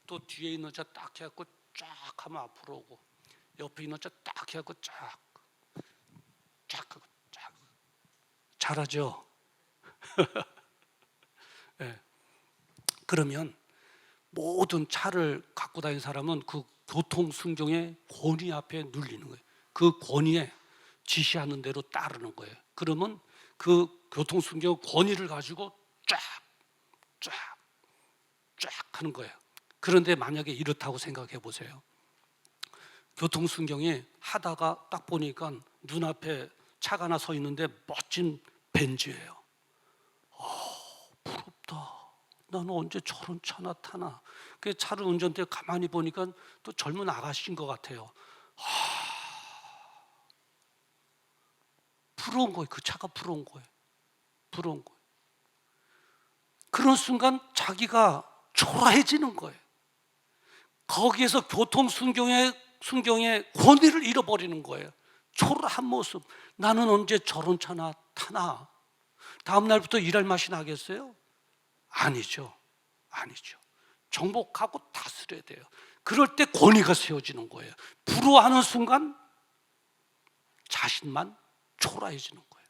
또 뒤에 있는 차 딱 해갖고 쫙 하면 앞으로 오고 옆에 있는 차 딱 해갖고 쫙 하고 쫙 잘하죠? 네. 그러면 모든 차를 갖고 다니는 사람은 그 교통순경의 권위 앞에 눌리는 거예요. 그 권위에 지시하는 대로 따르는 거예요. 그러면 그 교통순경 권위를 가지고 쫙 하는 거예요. 그런데 만약에 이렇다고 생각해 보세요. 교통순경이 하다가 딱 보니까 눈앞에 차가 하나 서 있는데 멋진 벤츠예요. 부럽다. 나는 언제 저런 차나 타나. 그 차를 운전대 가만히 보니까 또 젊은 아가씨인 것 같아요. 부러운 거예요. 그 차가 부러운 거예요. 그런 순간 자기가 초라해지는 거예요. 거기에서 교통순경의 권위를 잃어버리는 거예요. 초라한 모습. 나는 언제 저런 차나 타나. 다음 날부터 일할 맛이 나겠어요? 아니죠. 정복하고 다스려야 돼요. 그럴 때 권위가 세워지는 거예요. 부러워하는 순간 자신만 초라해지는 거예요.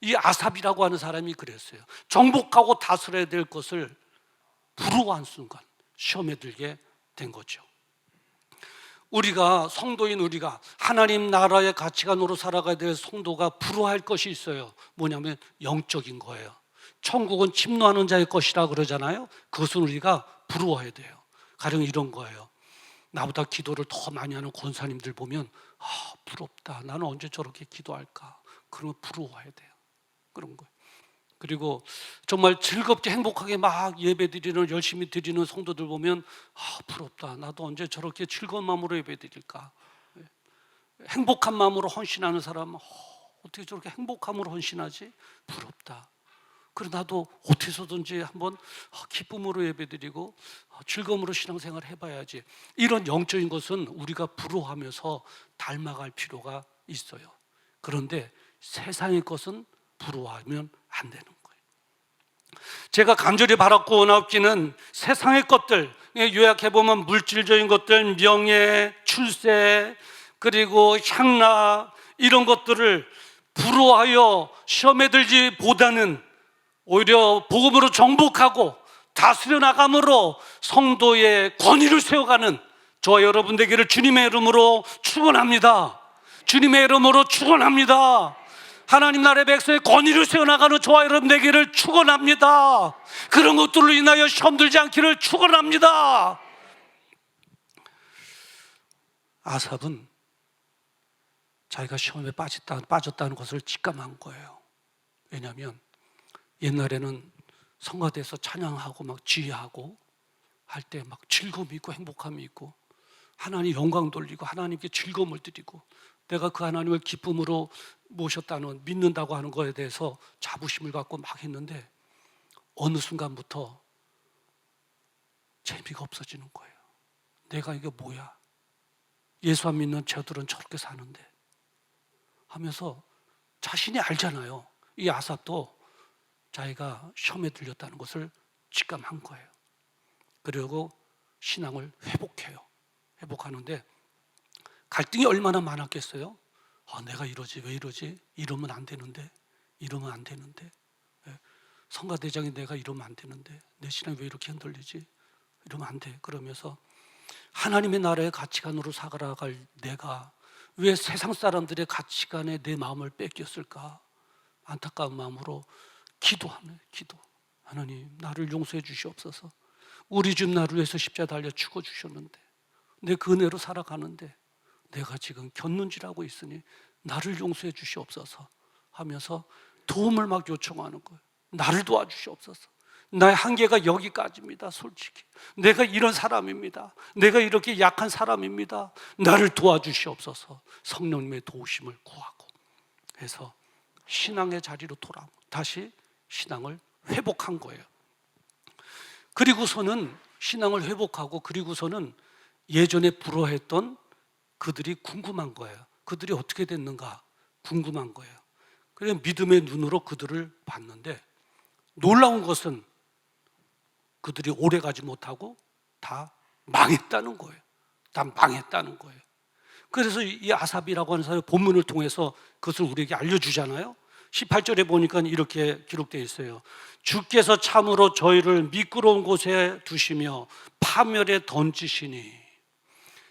이 아삽이라고 하는 사람이 그랬어요. 정복하고 다스려야 될 것을 부러워한 순간 시험에 들게 된 거죠. 우리가 성도인 우리가 하나님 나라의 가치관으로 살아가야 될 성도가 부러워할 것이 있어요. 뭐냐면 영적인 거예요. 천국은 침노하는 자의 것이라 그러잖아요. 그것은 우리가 부러워해야 돼요. 가령 이런 거예요. 나보다 기도를 더 많이 하는 권사님들 보면 부럽다. 나는 언제 저렇게 기도할까? 그러면 부러워해야 돼요. 그런 거예요. 그리고 정말 즐겁게 행복하게 막 예배드리는 열심히 드리는 성도들 보면 부럽다. 나도 언제 저렇게 즐거운 마음으로 예배드릴까? 행복한 마음으로 헌신하는 사람은 어떻게 저렇게 행복함으로 헌신하지? 부럽다. 그래 나도 어떻게 해서든지 한번 기쁨으로 예배드리고 즐거움으로 신앙생활을 해봐야지. 이런 영적인 것은 우리가 부러워하면서 닮아갈 필요가 있어요. 그런데 세상의 것은 부러워하면 안 되는 거예요. 제가 간절히 바랐고 원하옵기는 세상의 것들, 요약해보면 물질적인 것들, 명예, 출세, 그리고 향락 이런 것들을 부러워하여 시험에 들지 보다는 오히려 복음으로 정복하고 다스려 나감으로 성도의 권위를 세워가는 저와 여러분 되기를 주님의 이름으로 축원합니다. 주님의 이름으로 축원합니다. 하나님 나라의 백성의 권위를 세워나가는 저와 여러분 되기를 축원합니다. 그런 것들로 인하여 시험 들지 않기를 축원합니다. 아삽은 자기가 시험에 빠졌다는 것을 직감한 거예요. 왜냐하면 옛날에는 성가대에서 찬양하고 막 지휘하고 할 때 막 즐거움이 있고 행복함이 있고 하나님 영광 돌리고 하나님께 즐거움을 드리고 내가 그 하나님을 기쁨으로 모셨다는 믿는다고 하는 거에 대해서 자부심을 갖고 막 했는데 어느 순간부터 재미가 없어지는 거예요. 내가 이게 뭐야? 예수 안 믿는 저들은 저렇게 사는데 하면서 자신이 알잖아요. 이 아삽도 자기가 시험에 들렸다는 것을 직감한 거예요. 그리고 신앙을 회복하는데 갈등이 얼마나 많았겠어요? 내가 이러지, 왜 이러지? 이러면 안 되는데, 이러면 안 되는데, 성가대장이 내가 이러면 안 되는데, 내 신앙이 왜 이렇게 흔들리지? 이러면 안 돼. 그러면서 하나님의 나라의 가치관으로 살아갈 내가 왜 세상 사람들의 가치관에 내 마음을 뺏겼을까? 안타까운 마음으로 기도하네. 하나님 나를 용서해 주시옵소서. 우리 집 나를 위해서 십자가 달려 죽어 주셨는데 내 그 은혜로 살아가는데 내가 지금 견눈질하고 있으니 나를 용서해 주시옵소서 하면서 도움을 막 요청하는 거예요. 나를 도와주시옵소서. 나의 한계가 여기까지입니다. 솔직히 내가 이런 사람입니다. 내가 이렇게 약한 사람입니다. 나를 도와주시옵소서. 성령님의 도우심을 구하고 해서 신앙의 자리로 돌아오고 다시 신앙을 회복한 거예요. 그리고서는 신앙을 회복하고 그리고서는 예전에 부러워했던 그들이 궁금한 거예요. 그들이 어떻게 됐는가 궁금한 거예요. 그래서 믿음의 눈으로 그들을 봤는데 놀라운 것은 그들이 오래 가지 못하고 다 망했다는 거예요. 다 망했다는 거예요. 그래서 이 아삽이라고 하는 사람이 본문을 통해서 그것을 우리에게 알려주잖아요. 18절에 보니까 이렇게 기록되어 있어요. 주께서 참으로 저희를 미끄러운 곳에 두시며 파멸에 던지시니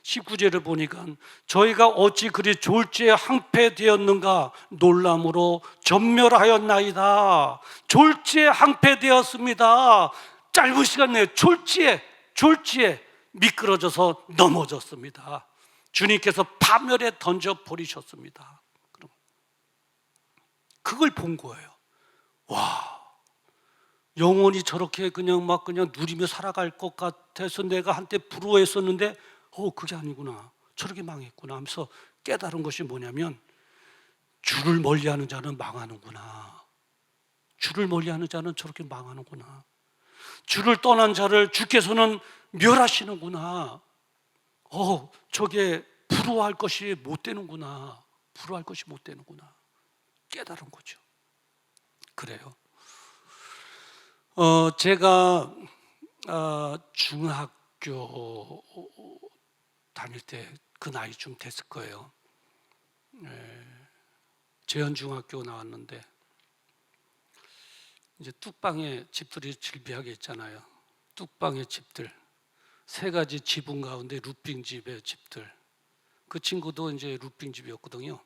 19절을 보니까 저희가 어찌 그리 졸지에 항폐되었는가 놀람으로 전멸하였나이다. 졸지에 항폐되었습니다. 짧은 시간 내에 졸지에 미끄러져서 넘어졌습니다. 주님께서 파멸에 던져버리셨습니다. 그걸 본 거예요. 와, 영원히 저렇게 그냥 누리며 살아갈 것 같아서 내가 한때 부러워했었는데 그게 아니구나. 저렇게 망했구나 하면서 깨달은 것이 뭐냐면 주를 멀리하는 자는 망하는구나. 주를 멀리하는 자는 저렇게 망하는구나. 주를 떠난 자를 주께서는 멸하시는구나. 저게 부러워할 것이 못 되는구나. 깨달은 거죠. 그래요. 제가 중학교 다닐 때 그 나이쯤 됐을 거예요. 재현중학교 나왔는데 이제 뚝방에 집들이 질비하게 있잖아요. 뚝방의 집들, 세 가지 지붕 가운데 루핑집의 집들. 그 친구도 이제 루핑집이었거든요.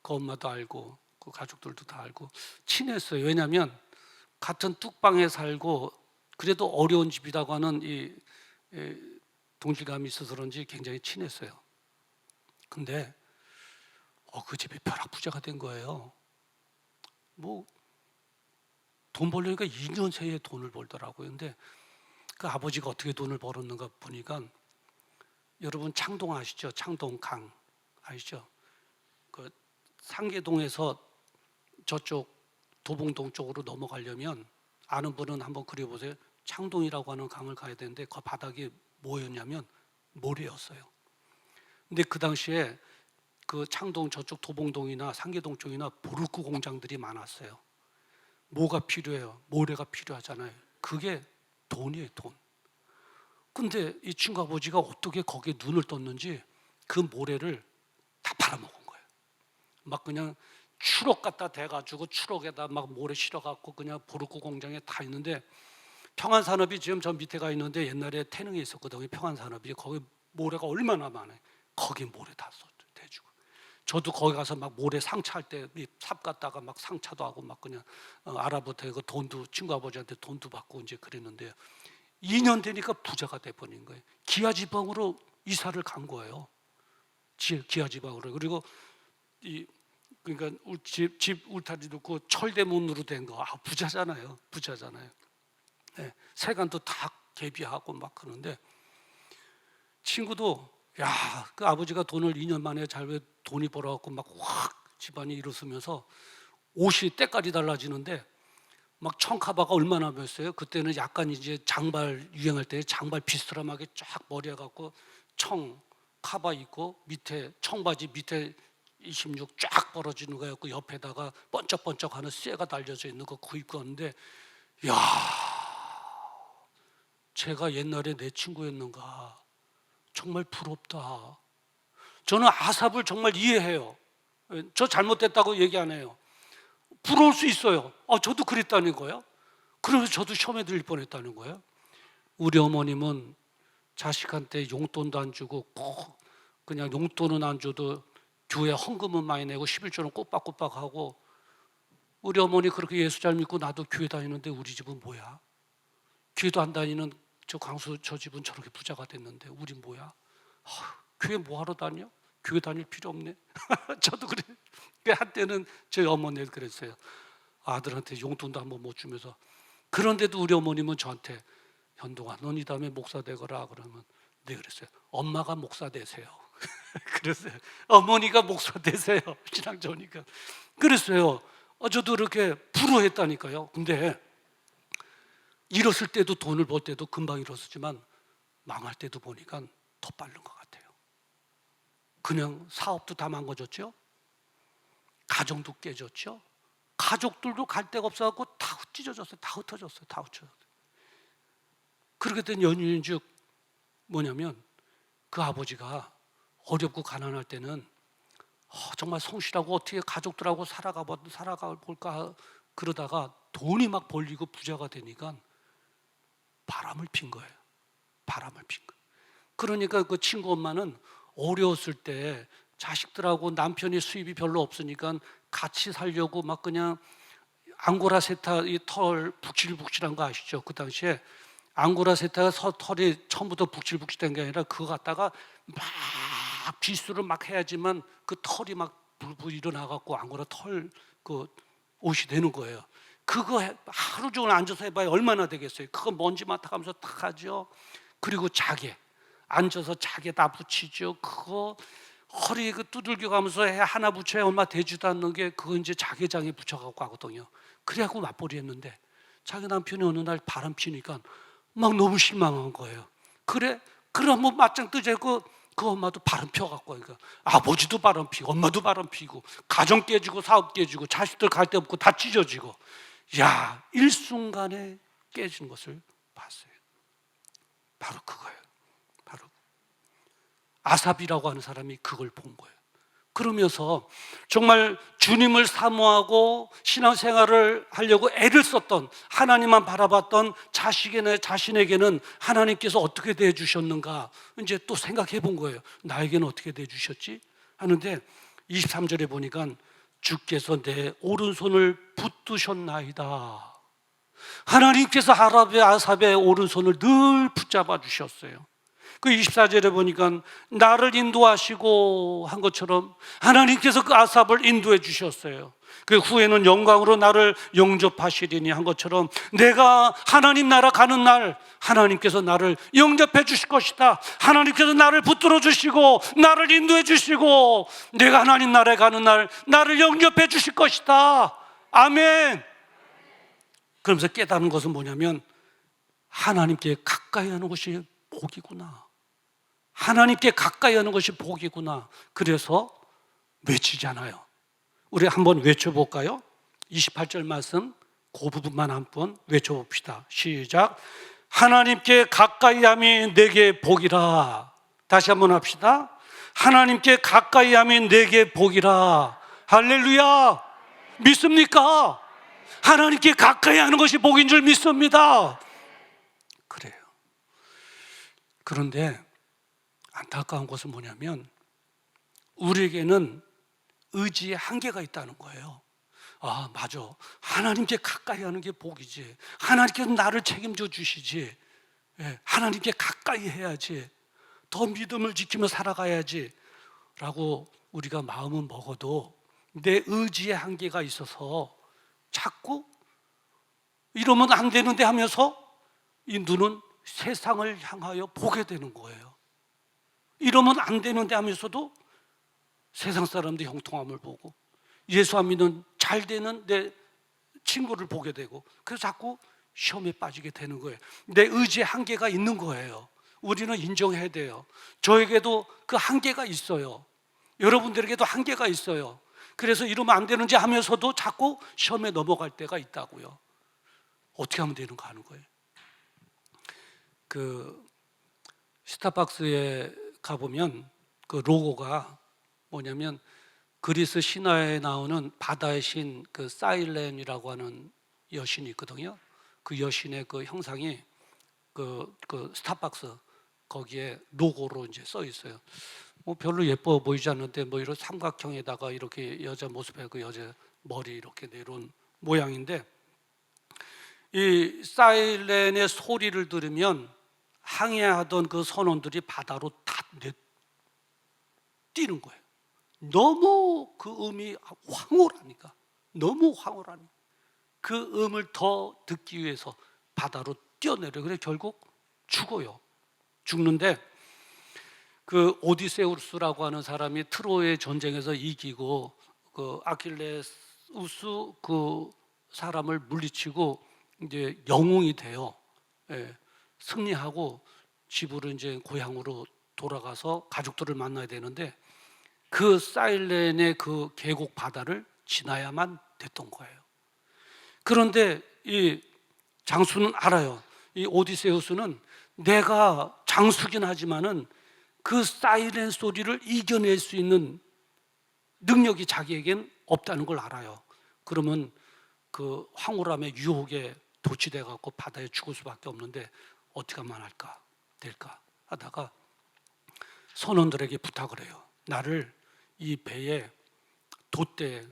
그 엄마도 알고 그 가족들도 다 알고 친했어요. 왜냐하면 같은 뚝방에 살고 그래도 어려운 집이라고 하는 이 동질감이 있어서 그런지 굉장히 친했어요. 근데 그 집이 벼락부자가 된 거예요. 돈 벌려니까 2년 새에 돈을 벌더라고요. 근데 그 아버지가 어떻게 돈을 벌었는가 보니까 여러분 창동 아시죠? 창동강 아시죠? 그 상계동에서 저쪽 도봉동 쪽으로 넘어가려면 아는 분은 한번 그려보세요. 창동이라고 하는 강을 가야 되는데 그 바닥이 뭐였냐면 모래였어요. 근데 그 당시에 그 창동 저쪽 도봉동이나 상계동 쪽이나 보르크 공장들이 많았어요. 뭐가 필요해요? 모래가 필요하잖아요. 그게 돈이에요, 돈. 근데 이 친구 아버지가 어떻게 거기에 눈을 떴는지 그 모래를 다 팔아먹은 거예요. 막 그냥 추럭 갖다 대가지고 추럭에다 막 모래 실어갖고 그냥 보르코 공장에 다 있는데, 평안산업이 지금 저 밑에 가 있는데 옛날에 태릉에 있었거든요. 평안산업이. 거기 모래가 얼마나 많아요. 거기 모래 다 대주고. 저도 거기 가서 막 모래 상차할 때 삽 갖다가 막 상차도 하고 막 그냥 알아부터 그 돈도 친구 아버지한테 돈도 받고 이제 그랬는데요. 2년 되니까 부자가 돼버린 거예요. 기아지방으로 이사를 간 거예요. 기아지방으로. 그리고 그러니까 집 울타리 놓고 철대문으로 된 거. 부자잖아요. 부자잖아요. 네, 세간도 다 개비하고 막 그러는데, 친구도 그 아버지가 돈을 2년 만에 잘 돈이 벌어갖고 막 확 집안이 일어서면서 옷이 때깔이 달라지는데, 막 청카바가 얼마나 였어요. 그때는 약간 이제 장발 유행할 때 장발 비스트럼하게 쫙 머리 해갖고 청 카바 입고 밑에 청바지 밑에 26 쫙 벌어지는 거였고 옆에다가 번쩍번쩍하는 쇠가 달려져 있는 거 그거 입고 왔는데, 야, 제가 옛날에 내 친구였는가. 정말 부럽다. 저는 아삽을 정말 이해해요. 저 잘못됐다고 얘기 안 해요. 부러울 수 있어요. 저도 그랬다는 거예요. 그러면서 저도 시험에 들릴 뻔했다는 거예요. 우리 어머님은 자식한테 용돈도 안 주고 꼭 그냥 용돈은 안 줘도 교회 헌금은 많이 내고 11조는 꼬박꼬박하고, 우리 어머니 그렇게 예수 잘 믿고 나도 교회 다니는데 우리 집은 뭐야? 교회도 안 다니는 저 광수 저 집은 저렇게 부자가 됐는데 우린 뭐야? 교회 뭐하러 다녀? 교회 다닐 필요 없네. 저도 그래. 한때는 저희 어머니도 그랬어요. 아들한테 용돈도 한번 못 주면서. 그런데도 우리 어머님은 저한테, 현동아 넌 이 다음에 목사 되거라. 그러면 네 그랬어요. 엄마가 목사 되세요. 그랬어요. 어머니가 목사 되세요. 신앙 좋으니까. 그랬어요. 저도 이렇게 부러워했다니까요. 근데 잃었을 때도 돈을 벌 때도 금방 잃었지만 망할 때도 보니까 더 빠른 것 같아요. 그냥 사업도 다 망가졌죠. 가정도 깨졌죠. 가족들도 갈 데가 없어갖고 다 찢어졌어요. 다 흩어졌어요. 다 흩어졌어요. 그렇게 된 연유인 즉 뭐냐면, 그 아버지가 어렵고 가난할 때는 정말 성실하고 어떻게 가족들하고 살아가 볼까 그러다가 돈이 막 벌리고 부자가 되니까 바람을 핀 거예요. 바람을 핀 거예요. 그러니까 그 친구 엄마는 어려웠을 때 자식들하고 남편이 수입이 별로 없으니까 같이 살려고 막 그냥 앙고라 세타 이 털 북실북실한 거 아시죠? 그 당시에 앙고라 세타가 털이 처음부터 북실북실한 게 아니라 그거 갖다가 막 비수를 막 해야지만 그 털이 막 불불 일어나갖고 앙고라 털 그 옷이 되는 거예요. 그거 하루 종일 앉아서 해봐야 얼마나 되겠어요. 그거 먼지 맡아가면서 탁 하죠. 그리고 자개 앉아서 자개 다 붙이죠. 그거 허리 그 두들겨 가면서 하나 붙여야 얼마 되지도 않는 게 그거 이제 자개장에 붙여갖고 하거든요. 그래갖고 맞벌이 했는데, 자기 남편이 어느 날 바람 피니까 막 너무 실망한 거예요. 그럼 뭐 맞짱 뜨자고 그 엄마도 바람 펴갖고, 그러니까 아버지도 바람 피고 엄마도 바람 피고 가정 깨지고 사업 깨지고 자식들 갈 데 없고 다 찢어지고, 야, 일순간에 깨지는 것을 봤어요. 바로 그거예요. 바로 아삽이라고 하는 사람이 그걸 본 거예요. 그러면서 정말 주님을 사모하고 신앙생활을 하려고 애를 썼던, 하나님만 바라봤던 자신에게는 하나님께서 어떻게 대해 주셨는가 이제 또 생각해 본 거예요. 나에게는 어떻게 대해 주셨지? 하는데 23절에 보니까 주께서 내 오른손을 붙드셨나이다. 하나님께서 아삽의 오른손을 늘 붙잡아 주셨어요. 그 24절에 보니까 나를 인도하시고 한 것처럼 하나님께서 그 아삽을 인도해 주셨어요. 그 후에는 영광으로 나를 영접하시리니 한 것처럼 내가 하나님 나라 가는 날 하나님께서 나를 영접해 주실 것이다. 하나님께서 나를 붙들어 주시고 나를 인도해 주시고 내가 하나님 나라에 가는 날 나를 영접해 주실 것이다. 아멘. 그러면서 깨닫는 것은 뭐냐면, 하나님께 가까이 하는 것이 복이구나. 하나님께 가까이 하는 것이 복이구나. 그래서 외치잖아요. 우리 한번 외쳐볼까요? 28절 말씀 그 부분만 한번 외쳐봅시다. 시작. 하나님께 가까이함이 내게 복이라. 다시 한번 합시다. 하나님께 가까이함이 내게 복이라. 할렐루야. 믿습니까? 하나님께 가까이 하는 것이 복인 줄 믿습니다. 그래요. 그런데 안타까운 것은 뭐냐면 우리에게는 의지의 한계가 있다는 거예요. 아, 맞아. 하나님께 가까이 하는 게 복이지. 하나님께서 나를 책임져 주시지. 예, 하나님께 가까이 해야지. 더 믿음을 지키며 살아가야지. 라고 우리가 마음은 먹어도 내 의지의 한계가 있어서 자꾸 이러면 안 되는데 하면서 이 눈은 세상을 향하여 보게 되는 거예요. 이러면 안 되는데 하면서도 세상 사람들 형통함을 보고 예수 안 믿는 잘 되는 내 친구를 보게 되고 그래서 자꾸 시험에 빠지게 되는 거예요. 내 의지의 한계가 있는 거예요. 우리는 인정해야 돼요. 저에게도 그 한계가 있어요. 여러분들에게도 한계가 있어요. 그래서 이러면 안 되는지 하면서도 자꾸 시험에 넘어갈 때가 있다고요. 어떻게 하면 되는가 하는 거예요. 그 스타벅스에 가보면 그 로고가 뭐냐면 그리스 신화에 나오는 바다의 신 그 사일렌이라고 하는 여신이 있거든요. 그 여신의 그 형상이 그 스타벅스 거기에 로고로 이제 써 있어요. 뭐 별로 예뻐 보이지 않는데 뭐 이런 삼각형에다가 이렇게 여자 모습에 그 여자 머리 이렇게 내려온 모양인데 이 사일렌의 소리를 들으면 항해하던 그 선원들이 바다로 다 뛰는 거예요. 너무 그 음이 황홀하니까, 너무 황홀하니까 그 음을 더 듣기 위해서 바다로 뛰어내려. 그래 결국 죽어요. 죽는데 그 오디세우스라고 하는 사람이 트로이 전쟁에서 이기고 그 아킬레우스 그 사람을 물리치고 이제 영웅이 돼요. 예, 승리하고 집으로 이제 고향으로 돌아가서 가족들을 만나야 되는데 그 사일렌의 그 계곡 바다를 지나야만 됐던 거예요. 그런데 이 장수는 알아요. 이 오디세우스는 내가 장수긴 하지만은 그 사이렌 소리를 이겨낼 수 있는 능력이 자기에겐 없다는 걸 알아요. 그러면 그 황홀함의 유혹에 도취돼 갖고 바다에 죽을 수밖에 없는데 어떻게 하면 할까 될까 하다가 선원들에게 부탁을 해요. 나를 이 배에 돛대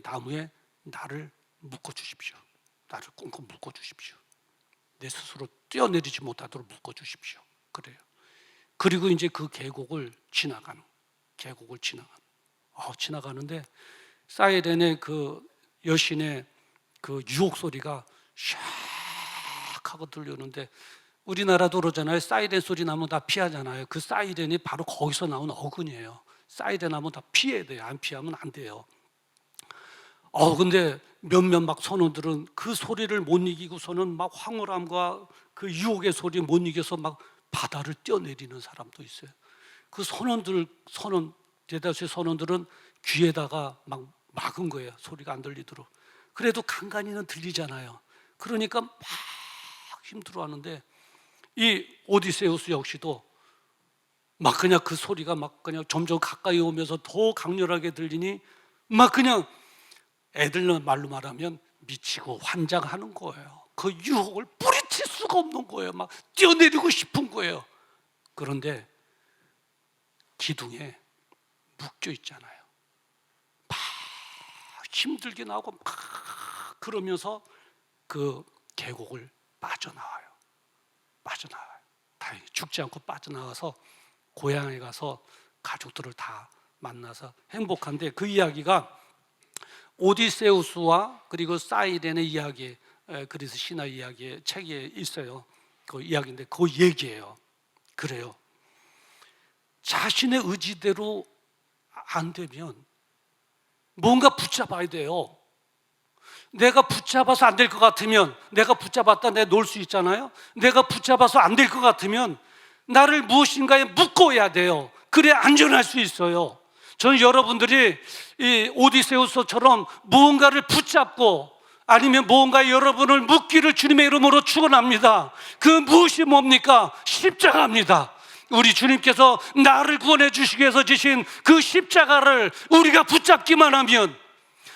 나무에 나를 묶어 주십시오. 나를 꽁꽁 묶어 주십시오. 내 스스로 뛰어내리지 못하도록 묶어 주십시오. 그래요. 그리고 이제 그 계곡을 지나가는데 사이렌의 그 여신의 그 유혹 소리가 샥 하고 들려오는데 우리나라도 그러잖아요. 사이렌 소리 나면 다 피하잖아요. 그 사이렌이 바로 거기서 나온 어근이에요. 사이렌 하면 다 피해야 돼요. 안 피하면 안 돼요. 근데 몇몇 막 선원들은 그 소리를 못 이기고서는 막 황홀함과 그 유혹의 소리 못 이겨서 막 바다를 뛰어내리는 사람도 있어요. 그 대다수의 선원들은 귀에다가 막 막은 거예요. 소리가 안 들리도록. 그래도 간간이는 들리잖아요. 그러니까 막 힘들어하는데 이 오디세우스 역시도 막 그냥 그 소리가 막 그냥 점점 가까이 오면서 더 강렬하게 들리니 막 그냥 애들 말로 말하면 미치고 환장하는 거예요. 그 유혹을 뿌리칠 수가 없는 거예요. 막 뛰어내리고 싶은 거예요. 그런데 기둥에 묶여 있잖아요. 막 힘들게 나오고 막 그러면서 그 계곡을 빠져나와요. 다행히 죽지 않고 빠져나와서 고향에 가서 가족들을 다 만나서 행복한데 그 이야기가 오디세우스와 그리고 사이렌의 이야기, 그리스 신화 이야기의 책에 있어요. 그 이야기인데 그 얘기예요. 그래요. 자신의 의지대로 안 되면 뭔가 붙잡아야 돼요. 내가 붙잡아서 안 될 것 같으면 내가 붙잡았다 내가 놓을 수 있잖아요. 내가 붙잡아서 안 될 것 같으면 나를 무엇인가에 묶어야 돼요. 그래야 안전할 수 있어요. 저는 여러분들이 이 오디세우스처럼 무언가를 붙잡고 아니면 무언가 여러분을 묶기를 주님의 이름으로 축원합니다. 그 무엇이 뭡니까? 십자가입니다. 우리 주님께서 나를 구원해 주시기 위해서 지신 그 십자가를 우리가 붙잡기만 하면,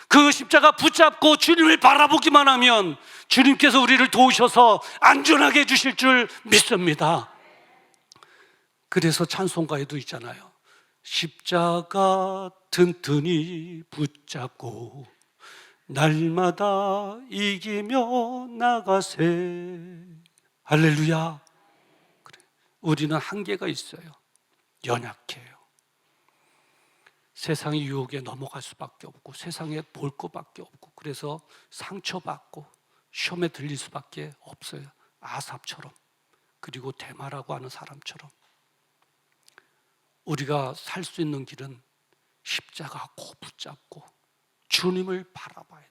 그 십자가 붙잡고 주님을 바라보기만 하면 주님께서 우리를 도우셔서 안전하게 해주실 줄 믿습니다. 그래서 찬송가에도 있잖아요. 십자가 튼튼히 붙잡고 날마다 이기며 나가세. 할렐루야. 그래. 우리는 한계가 있어요. 연약해요. 세상의 유혹에 넘어갈 수밖에 없고 세상에 볼 것밖에 없고 그래서 상처받고 시험에 들릴 수밖에 없어요. 아삽처럼, 그리고 대마라고 하는 사람처럼. 우리가 살 수 있는 길은 십자가 꼭 붙잡고 주님을 바라봐야 돼.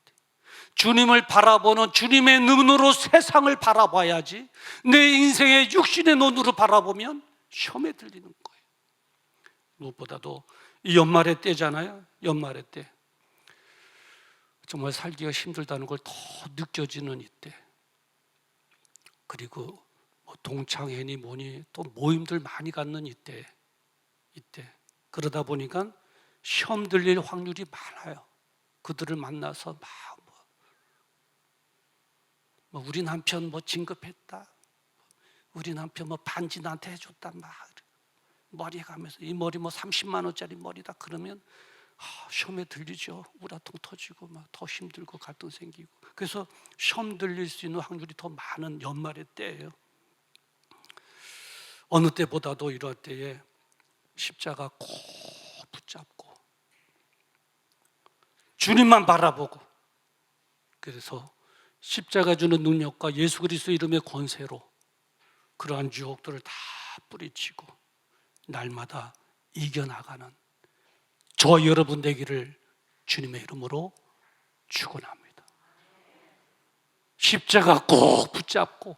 주님을 바라보는 주님의 눈으로 세상을 바라봐야지, 내 인생의 육신의 눈으로 바라보면 시험에 들리는 거예요. 무엇보다도 이 연말의 때잖아요. 연말의 때 정말 살기가 힘들다는 걸 더 느껴지는 이때. 그리고 뭐 동창회니 뭐니 또 모임들 많이 갖는 이때. 그러다 보니까 시험 들릴 확률이 많아요. 그들을 만나서 뭐 우리 남편 뭐 진급했다, 우리 남편 뭐 반지 나한테 해줬다, 머리에 가면서 이 머리 뭐 30만 원짜리 머리다 그러면 시험에 들리죠. 우라통 터지고 막 더 힘들고 갈등 생기고. 그래서 시험 들릴 수 있는 확률이 더 많은 연말의 때예요. 어느 때보다도 이럴 때에 십자가 꼭 붙잡고 주님만 바라보고, 그래서 십자가 주는 능력과 예수 그리스도 이름의 권세로 그러한 유혹들을 다 뿌리치고 날마다 이겨나가는 저 여러분 되기를 주님의 이름으로 축원합니다. 십자가 꼭 붙잡고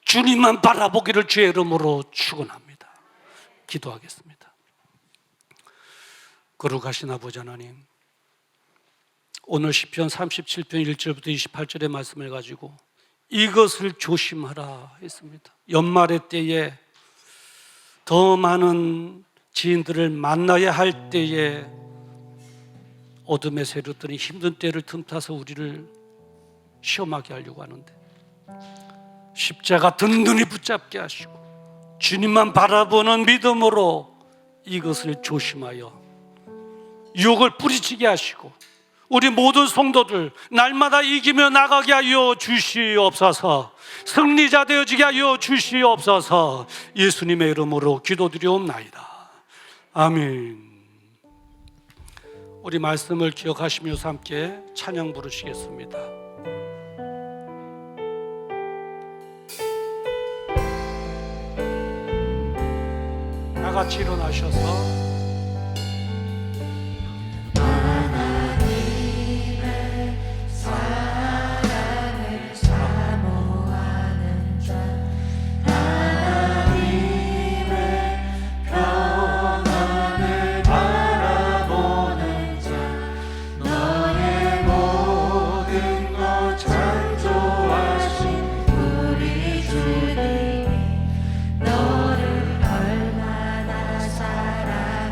주님만 바라보기를 주의 이름으로 축원합니다. 기도하겠습니다. 거룩하신 아버지 하나님, 오늘 시편 37편 1절부터 28절의 말씀을 가지고 이것을 조심하라 했습니다. 연말의 때에 더 많은 지인들을 만나야 할 때에 어둠의 세력들이 힘든 때를 틈타서 우리를 시험하게 하려고 하는데 십자가 든든히 붙잡게 하시고 주님만 바라보는 믿음으로 이것을 조심하여 유혹을 뿌리치게 하시고 우리 모든 성도들 날마다 이기며 나가게 하여 주시옵소서. 승리자 되어지게 하여 주시옵소서. 예수님의 이름으로 기도드리옵나이다. 아멘. 우리 말씀을 기억하시면서 함께 찬양 부르시겠습니다. 다 같이 일어나셔서 너를 얼마나 사랑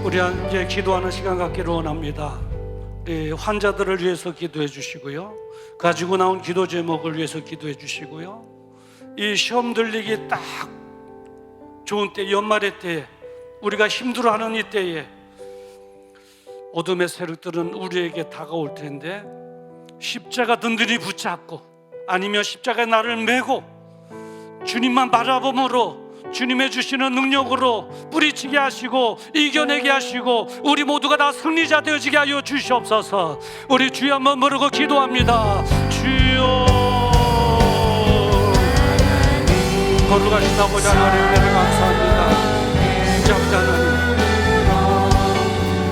우리 이제 기도하는 시간 갖기를 원합니다. 우리 환자들을 위해서 기도해 주시고요, 가지고 나온 기도 제목을 위해서 기도해 주시고요, 이 시험 들리기 딱 좋은 때, 연말의 때에, 우리가 힘들어하는 이 때에 어둠의 세력들은 우리에게 다가올 텐데, 십자가 든든히 붙잡고 아니면 십자가에 나를 메고 주님만 바라봄으로, 주님의 주시는 능력으로 뿌리치게 하시고 이겨내게 하시고 우리 모두가 다 승리자 되어지게 하여 주시옵소서. 우리 주여 한번 부르고 기도합니다. 주여, 거룩하신 아버지 하나님, 은혜를 감사합니다. 아버지 하나님,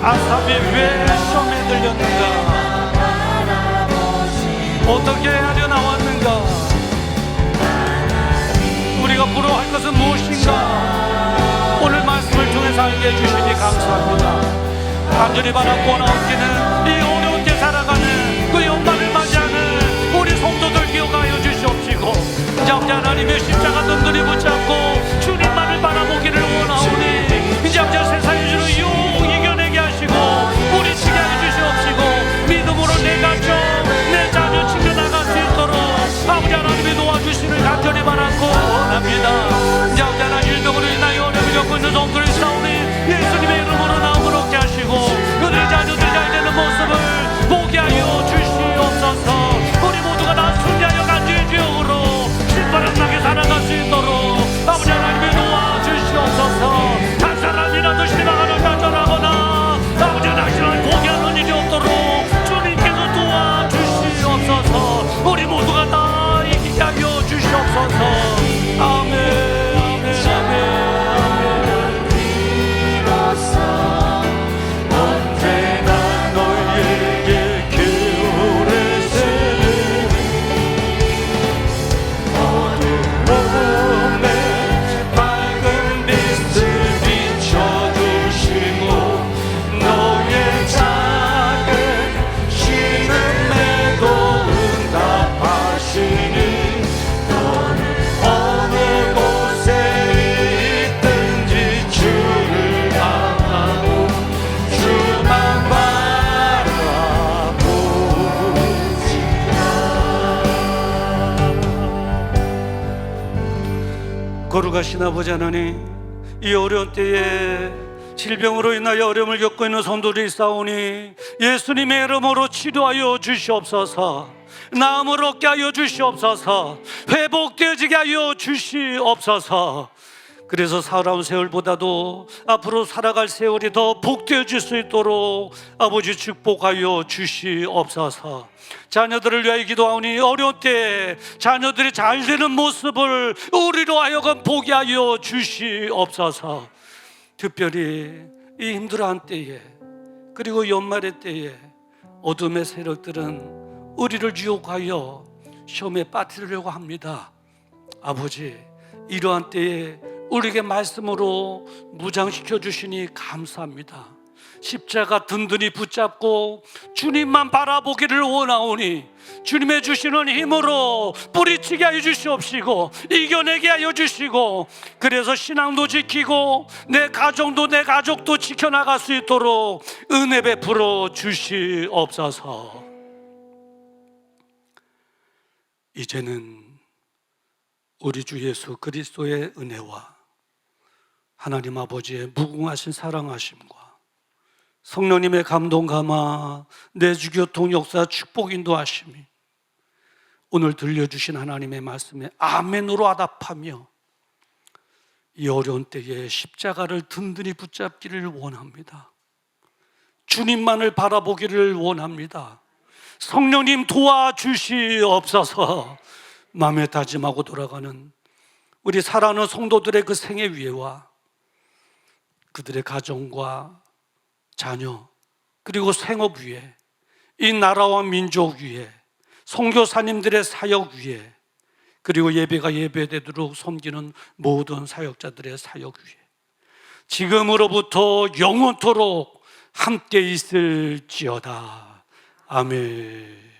아삽이 왜 시험에 들렸는가? 어떻게 하려 나왔는가? 우리가 부러워할 것은 무엇인가? 오늘 말씀을 통해서 알게 해주시니 감사합니다. 간절히 바라고 나오기는 이 어려운 때 살아가는 그 연말을 맞이하는 우리 성도들 기억하여 주시옵시고, 아버지 하나님의 십자가 든든히 붙잡고 주님만을 바라보기를 원하오니, 이제 아버지 세상의 주로 용 이겨내게 하시고 뿌리치게 하여 주시옵시고, 믿음으로 내 가정, 내 자녀 지켜나갈 수 있도록 아버지 하나님이 도와주시는 간절히 바라고 원합니다. 이제 아버지 하나님, 일병으로 인하여 어려움을 겪고 있는 성도를 싸우니 예수님의 이름으로 나음을 얻게 하시고 그들의 자녀들이 잘 되는 모습을 보게 하여 주시옵소서. 우리 모두가 다 순리하여 간주의 지역으로 신바람나게 살아갈 수 있도록 아버지 하나님이 도와주시옵소서. 한 사람이라도 실망하는 간절하거나 아버지 하나님을 포기하는 일이 없도록 주님께서 도와주시옵소서. 우리 모두가 다 이기게 하여 주시옵소서. 아멘, 아멘, 아멘. 언제나 너에게 겨울의 새는 어두운 내 밝은 빛을 비춰주시고 너의 작은 신음에도 응답하시니 어느 곳에 있든지 주를 향하고 주만 바라보지라. 거룩하신 아버지 하나님, 이 어려운 때에 질병으로 인하여 어려움을 겪고 있는 성도들이 있사오니 예수님의 이름으로 치료하여 주시옵소서. 나음을 얻게 하여 주시옵소서. 회복되어지게 하여 주시옵소서. 그래서 살아온 세월보다도 앞으로 살아갈 세월이 더 복되어질 수 있도록 아버지 축복하여 주시옵소서. 자녀들을 위하여 기도하오니 어려운 때에 자녀들이 잘 되는 모습을 우리로 하여금 보게 하여 주시옵소서. 특별히 이 힘들어한 때에, 그리고 연말의 때에 어둠의 세력들은 우리를 유혹하여 시험에 빠뜨리려고 합니다. 아버지, 이러한 때에 우리에게 말씀으로 무장시켜 주시니 감사합니다. 십자가 든든히 붙잡고 주님만 바라보기를 원하오니 주님의 주시는 힘으로 뿌리치게 하여 주시옵시고 이겨내게 하여 주시고, 그래서 신앙도 지키고 내 가정도, 내 가족도 지켜나갈 수 있도록 은혜 베풀어 주시옵소서. 이제는 우리 주 예수 그리스도의 은혜와 하나님 아버지의 무궁하신 사랑하심과 성령님의 감동 감화, 내주교통 역사 축복 인도하심이 오늘 들려주신 하나님의 말씀에 아멘으로 화답하며 이 어려운 때에 십자가를 든든히 붙잡기를 원합니다. 주님만을 바라보기를 원합니다. 성령님 도와주시옵소서. 마음에 다짐하고 돌아가는 우리 사랑하는 성도들의 그 생애 위에와 그들의 가정과 자녀, 그리고 생업 위에, 이 나라와 민족 위에, 선교사님들의 사역 위에, 그리고 예배가 예배되도록 섬기는 모든 사역자들의 사역 위에 지금으로부터 영원토록 함께 있을지어다. 아멘.